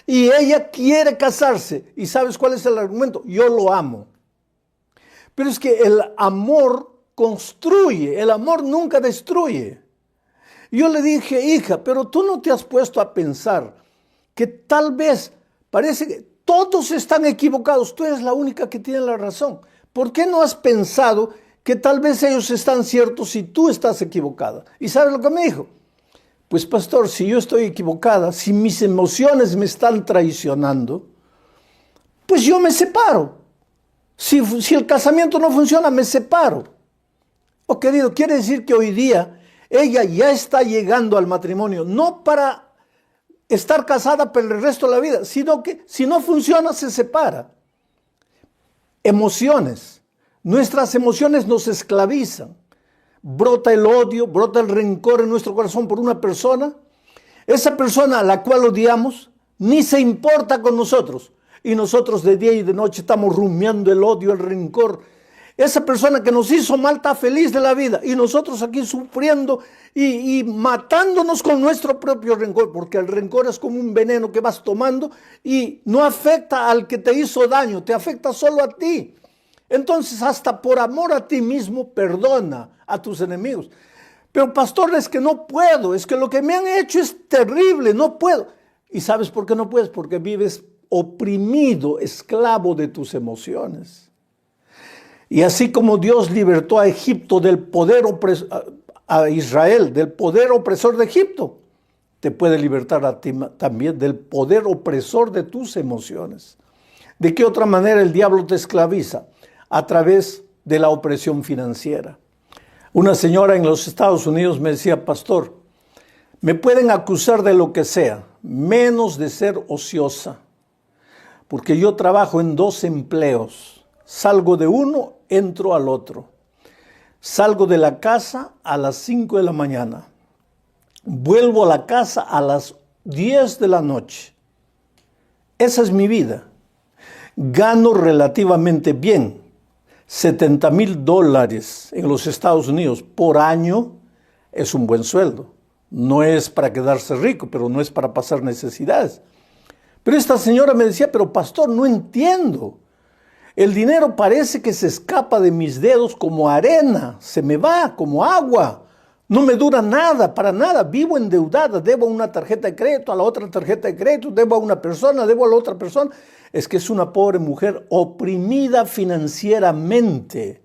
Y ella quiere casarse. ¿Y sabes cuál es el argumento? Yo lo amo. Pero es que el amor construye, el amor nunca destruye. Yo le dije, hija, pero tú no te has puesto a pensar que tal vez parece que todos están equivocados, tú eres la única que tiene la razón. ¿Por qué no has pensado que tal vez ellos están ciertos y tú estás equivocada? ¿Y sabes lo que me dijo? Pues pastor, si yo estoy equivocada, si mis emociones me están traicionando, pues yo me separo. Si el casamiento no funciona, me separo. Oh, querido, quiere decir que hoy día ella ya está llegando al matrimonio, no para estar casada por el resto de la vida, sino que si no funciona, se separa. Emociones. Nuestras emociones nos esclavizan. Brota el odio, brota el rencor en nuestro corazón por una persona. Esa persona a la cual odiamos ni se importa con nosotros. Y nosotros de día y de noche estamos rumiando el odio, el rencor. Esa persona que nos hizo mal está feliz de la vida. Y nosotros aquí sufriendo y matándonos con nuestro propio rencor. Porque el rencor es como un veneno que vas tomando y no afecta al que te hizo daño, te afecta solo a ti. Entonces, hasta por amor a ti mismo, perdona a tus enemigos. Pero pastor, es que no puedo, es que lo que me han hecho es terrible, no puedo. ¿Y sabes por qué no puedes? Porque vives oprimido, esclavo de tus emociones. Y así como Dios libertó a Egipto del poder a Israel del poder opresor de Egipto, te puede libertar a ti también del poder opresor de tus emociones. ¿De qué otra manera el diablo te esclaviza? A través de la opresión financiera. Una señora en los Estados Unidos me decía: pastor, me pueden acusar de lo que sea, menos de ser ociosa, porque yo trabajo en 2 empleos. Salgo de uno, entro al otro. Salgo de la casa a las 5 de la mañana. Vuelvo a la casa a las 10 de la noche. Esa es mi vida. Gano relativamente bien. $70,000 en los Estados Unidos por año es un buen sueldo. No es para quedarse rico, pero no es para pasar necesidades. Pero esta señora me decía: pero pastor, no entiendo. El dinero parece que se escapa de mis dedos como arena, se me va como agua. No me dura nada, para nada. Vivo endeudada, debo a una tarjeta de crédito, a la otra tarjeta de crédito, debo a una persona, debo a la otra persona. Es que es una pobre mujer oprimida financieramente.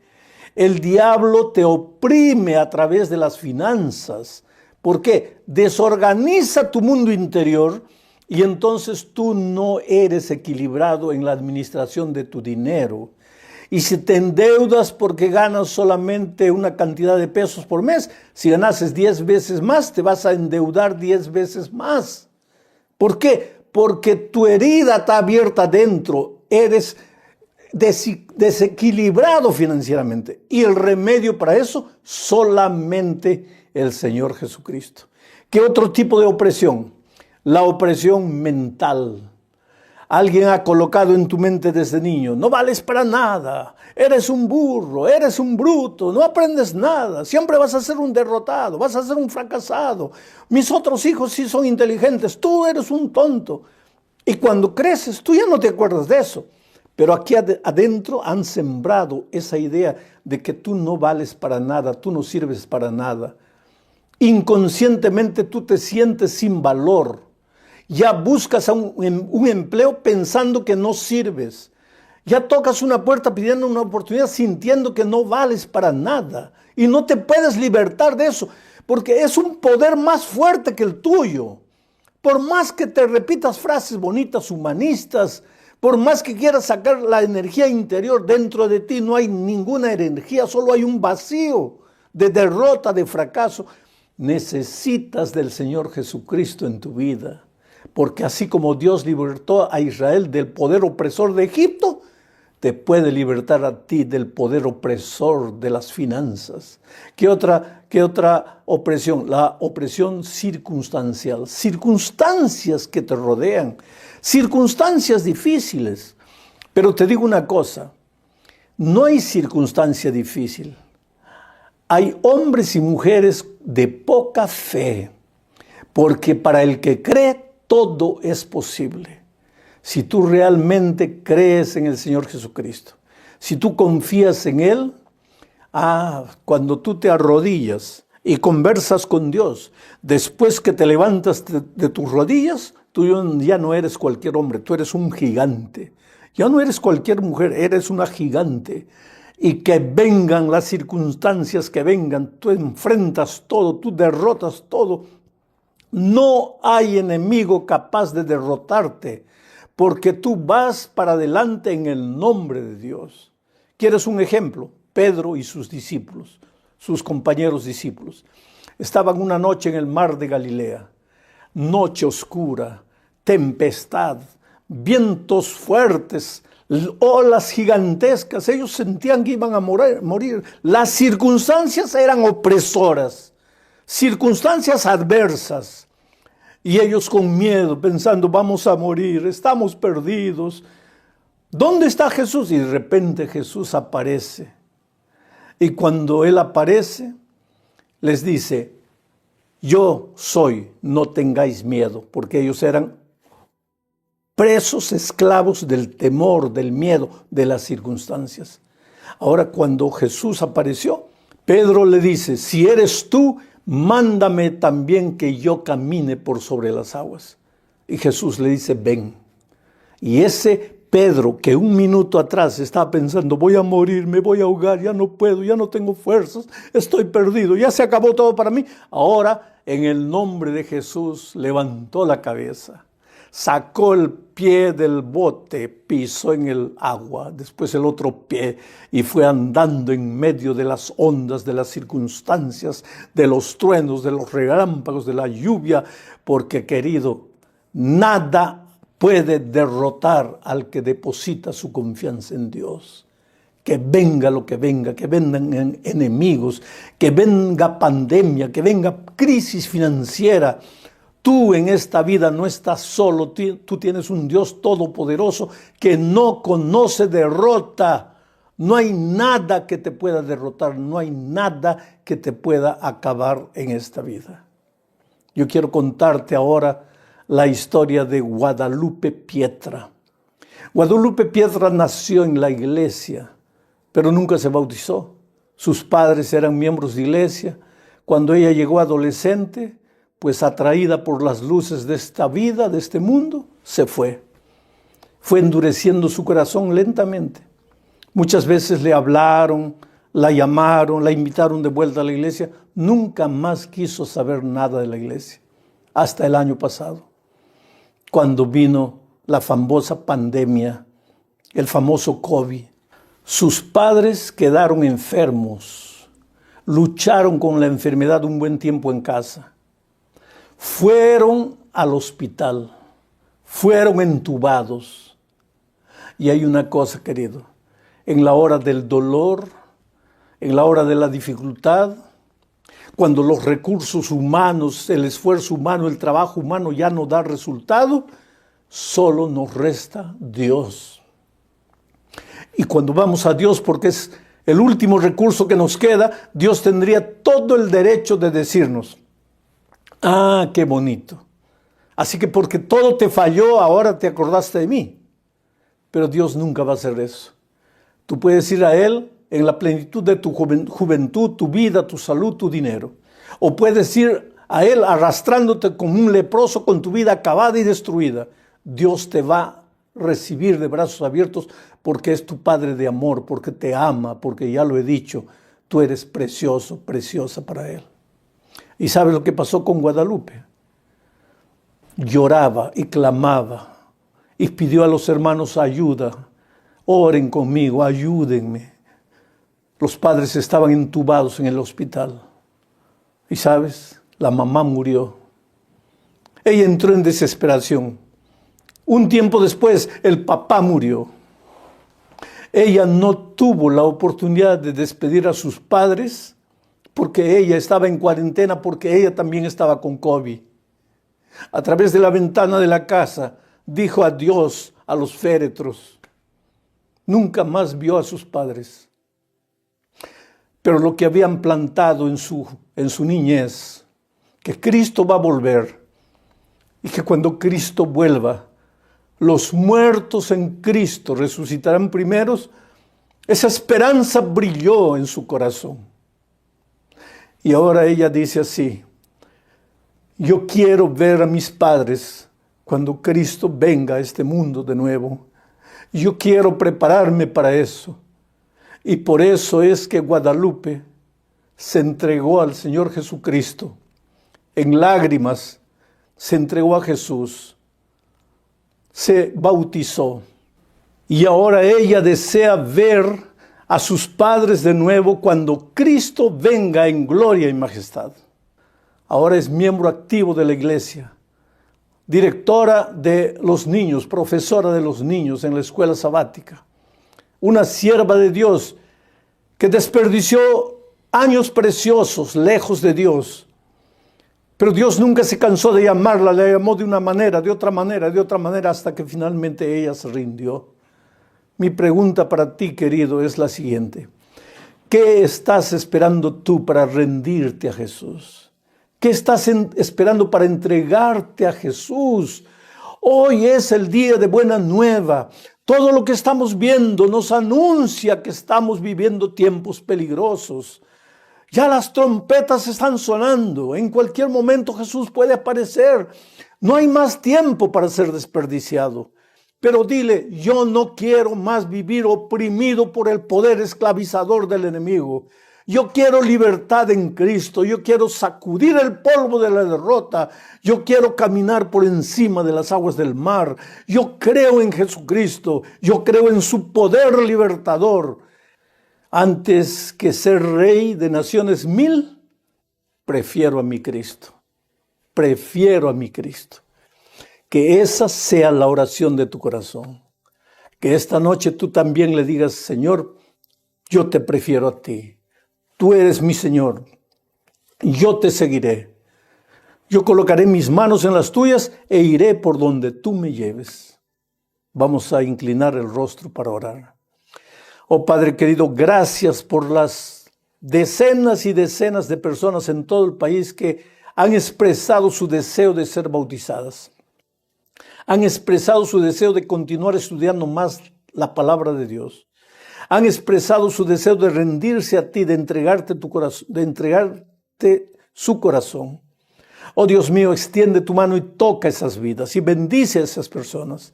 El diablo te oprime a través de las finanzas. ¿Por qué? Desorganiza tu mundo interior y entonces tú no eres equilibrado en la administración de tu dinero. Y si te endeudas porque ganas solamente una cantidad de pesos por mes, si ganases 10 veces más, te vas a endeudar 10 veces más. ¿Por qué? Porque tu herida está abierta adentro. Eres desequilibrado financieramente. Y el remedio para eso, solamente el Señor Jesucristo. ¿Qué otro tipo de opresión? La opresión mental. Alguien ha colocado en tu mente desde niño: no vales para nada, eres un burro, eres un bruto, no aprendes nada, siempre vas a ser un derrotado, vas a ser un fracasado. Mis otros hijos sí son inteligentes, tú eres un tonto. Y cuando creces, tú ya no te acuerdas de eso. Pero aquí adentro han sembrado esa idea de que tú no vales para nada, tú no sirves para nada. Inconscientemente tú te sientes sin valor. Ya buscas un empleo pensando que no sirves. Ya tocas una puerta pidiendo una oportunidad sintiendo que no vales para nada. Y no te puedes libertar de eso, porque es un poder más fuerte que el tuyo. Por más que te repitas frases bonitas, humanistas, por más que quieras sacar la energía interior dentro de ti, no hay ninguna energía, solo hay un vacío de derrota, de fracaso. Necesitas del Señor Jesucristo en tu vida. Porque así como Dios libertó a Israel del poder opresor de Egipto, te puede libertar a ti del poder opresor de las finanzas. ¿Qué otra opresión? La opresión circunstancial. Circunstancias que te rodean, circunstancias difíciles. Pero te digo una cosa, no hay circunstancia difícil. Hay hombres y mujeres de poca fe, porque para el que cree, todo es posible. Si tú realmente crees en el Señor Jesucristo, si tú confías en Él, cuando tú te arrodillas y conversas con Dios, después que te levantas de tus rodillas, tú ya no eres cualquier hombre, tú eres un gigante. Ya no eres cualquier mujer, eres una gigante. Y que vengan las circunstancias que vengan, tú enfrentas todo, tú derrotas todo. No hay enemigo capaz de derrotarte, porque tú vas para adelante en el nombre de Dios. ¿Quieres un ejemplo? Pedro y sus discípulos, sus compañeros discípulos, estaban una noche en el mar de Galilea. Noche oscura, tempestad, vientos fuertes, olas gigantescas. Ellos sentían que iban a morir. Las circunstancias eran opresoras. Circunstancias adversas, y ellos con miedo, pensando: vamos a morir, estamos perdidos. ¿Dónde está Jesús? Y de repente Jesús aparece. Y cuando Él aparece, les dice: yo soy, no tengáis miedo, porque ellos eran presos, esclavos del temor, del miedo, de las circunstancias. Ahora, cuando Jesús apareció, Pedro le dice: si eres tú, mándame también que yo camine por sobre las aguas. Y Jesús le dice: ven. Y ese Pedro, que un minuto atrás estaba pensando, voy a morir, me voy a ahogar, ya no puedo, ya no tengo fuerzas, estoy perdido, ya se acabó todo para mí. Ahora, en el nombre de Jesús, levantó la cabeza, sacó el pie del bote, pisó en el agua, después el otro pie, y fue andando en medio de las ondas, de las circunstancias, de los truenos, de los relámpagos, de la lluvia, porque, querido, nada puede derrotar al que deposita su confianza en Dios. Que venga lo que venga, que vengan enemigos, que venga pandemia, que venga crisis financiera. Tú en esta vida no estás solo, tú tienes un Dios todopoderoso que no conoce derrota. No hay nada que te pueda derrotar, no hay nada que te pueda acabar en esta vida. Yo quiero contarte ahora la historia de Guadalupe Pietra. Guadalupe Pietra nació en la iglesia, pero nunca se bautizó. Sus padres eran miembros de iglesia. Cuando ella llegó adolescente, pues atraída por las luces de esta vida, de este mundo, se fue. Fue endureciendo su corazón lentamente. Muchas veces le hablaron, la llamaron, la invitaron de vuelta a la iglesia. Nunca más quiso saber nada de la iglesia, hasta el año pasado, cuando vino la famosa pandemia, el famoso COVID. Sus padres quedaron enfermos, lucharon con la enfermedad un buen tiempo en casa. Fueron al hospital, fueron entubados. Y hay una cosa, querido, en la hora del dolor, en la hora de la dificultad, cuando los recursos humanos, el esfuerzo humano, el trabajo humano ya no da resultado, solo nos resta Dios. Y cuando vamos a Dios, porque es el último recurso que nos queda, Dios tendría todo el derecho de decirnos, ah, qué bonito. Así que porque todo te falló, ahora te acordaste de mí. Pero Dios nunca va a hacer eso. Tú puedes ir a Él en la plenitud de tu juventud, tu vida, tu salud, tu dinero. O puedes ir a Él arrastrándote como un leproso con tu vida acabada y destruida. Dios te va a recibir de brazos abiertos porque es tu Padre de amor, porque te ama, porque ya lo he dicho, tú eres precioso, preciosa para Él. ¿Y sabes lo que pasó con Guadalupe? Lloraba y clamaba y pidió a los hermanos ayuda. Oren conmigo, ayúdenme. Los padres estaban entubados en el hospital. Y sabes, la mamá murió. Ella entró en desesperación. Un tiempo después, el papá murió. Ella no tuvo la oportunidad de despedir a sus padres porque ella estaba en cuarentena, porque ella también estaba con COVID. A través de la ventana de la casa, dijo adiós a los féretros. Nunca más vio a sus padres. Pero lo que habían plantado en su niñez, que Cristo va a volver, y que cuando Cristo vuelva, los muertos en Cristo resucitarán primeros, esa esperanza brilló en su corazón. Y ahora ella dice así, yo quiero ver a mis padres cuando Cristo venga a este mundo de nuevo. Yo quiero prepararme para eso. Y por eso es que Guadalupe se entregó al Señor Jesucristo. En lágrimas se entregó a Jesús. Se bautizó. Y ahora ella desea ver a sus padres de nuevo cuando Cristo venga en gloria y majestad. Ahora es miembro activo de la iglesia, directora de los niños, profesora de los niños en la escuela sabática. Una sierva de Dios que desperdició años preciosos lejos de Dios. Pero Dios nunca se cansó de llamarla, la llamó de una manera, de otra manera, de otra manera, hasta que finalmente ella se rindió. Mi pregunta para ti, querido, es la siguiente. ¿Qué estás esperando tú para rendirte a Jesús? ¿Qué estás esperando para entregarte a Jesús? Hoy es el día de buena nueva. Todo lo que estamos viendo nos anuncia que estamos viviendo tiempos peligrosos. Ya las trompetas están sonando. En cualquier momento Jesús puede aparecer. No hay más tiempo para ser desperdiciado. Pero dile, yo no quiero más vivir oprimido por el poder esclavizador del enemigo. Yo quiero libertad en Cristo. Yo quiero sacudir el polvo de la derrota. Yo quiero caminar por encima de las aguas del mar. Yo creo en Jesucristo. Yo creo en su poder libertador. Antes que ser rey de naciones 1000, prefiero a mi Cristo. Prefiero a mi Cristo. Que esa sea la oración de tu corazón. Que esta noche tú también le digas, Señor, yo te prefiero a ti. Tú eres mi Señor. Yo te seguiré. Yo colocaré mis manos en las tuyas e iré por donde tú me lleves. Vamos a inclinar el rostro para orar. Oh Padre querido, gracias por las decenas y decenas de personas en todo el país que han expresado su deseo de ser bautizadas. Han expresado su deseo de continuar estudiando más la palabra de Dios. Han expresado su deseo de rendirse a ti, de entregarte tu corazón, de entregarte su corazón. Oh Dios mío, extiende tu mano y toca esas vidas y bendice a esas personas.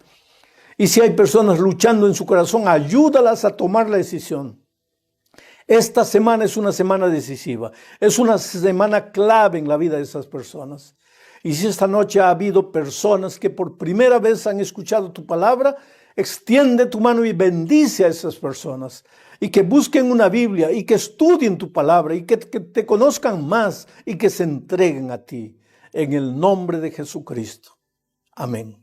Y si hay personas luchando en su corazón, ayúdalas a tomar la decisión. Esta semana es una semana decisiva, es una semana clave en la vida de esas personas. Y si esta noche ha habido personas que por primera vez han escuchado tu palabra, extiende tu mano y bendice a esas personas. Y que busquen una Biblia y que estudien tu palabra y que te conozcan más y que se entreguen a ti. En el nombre de Jesucristo. Amén.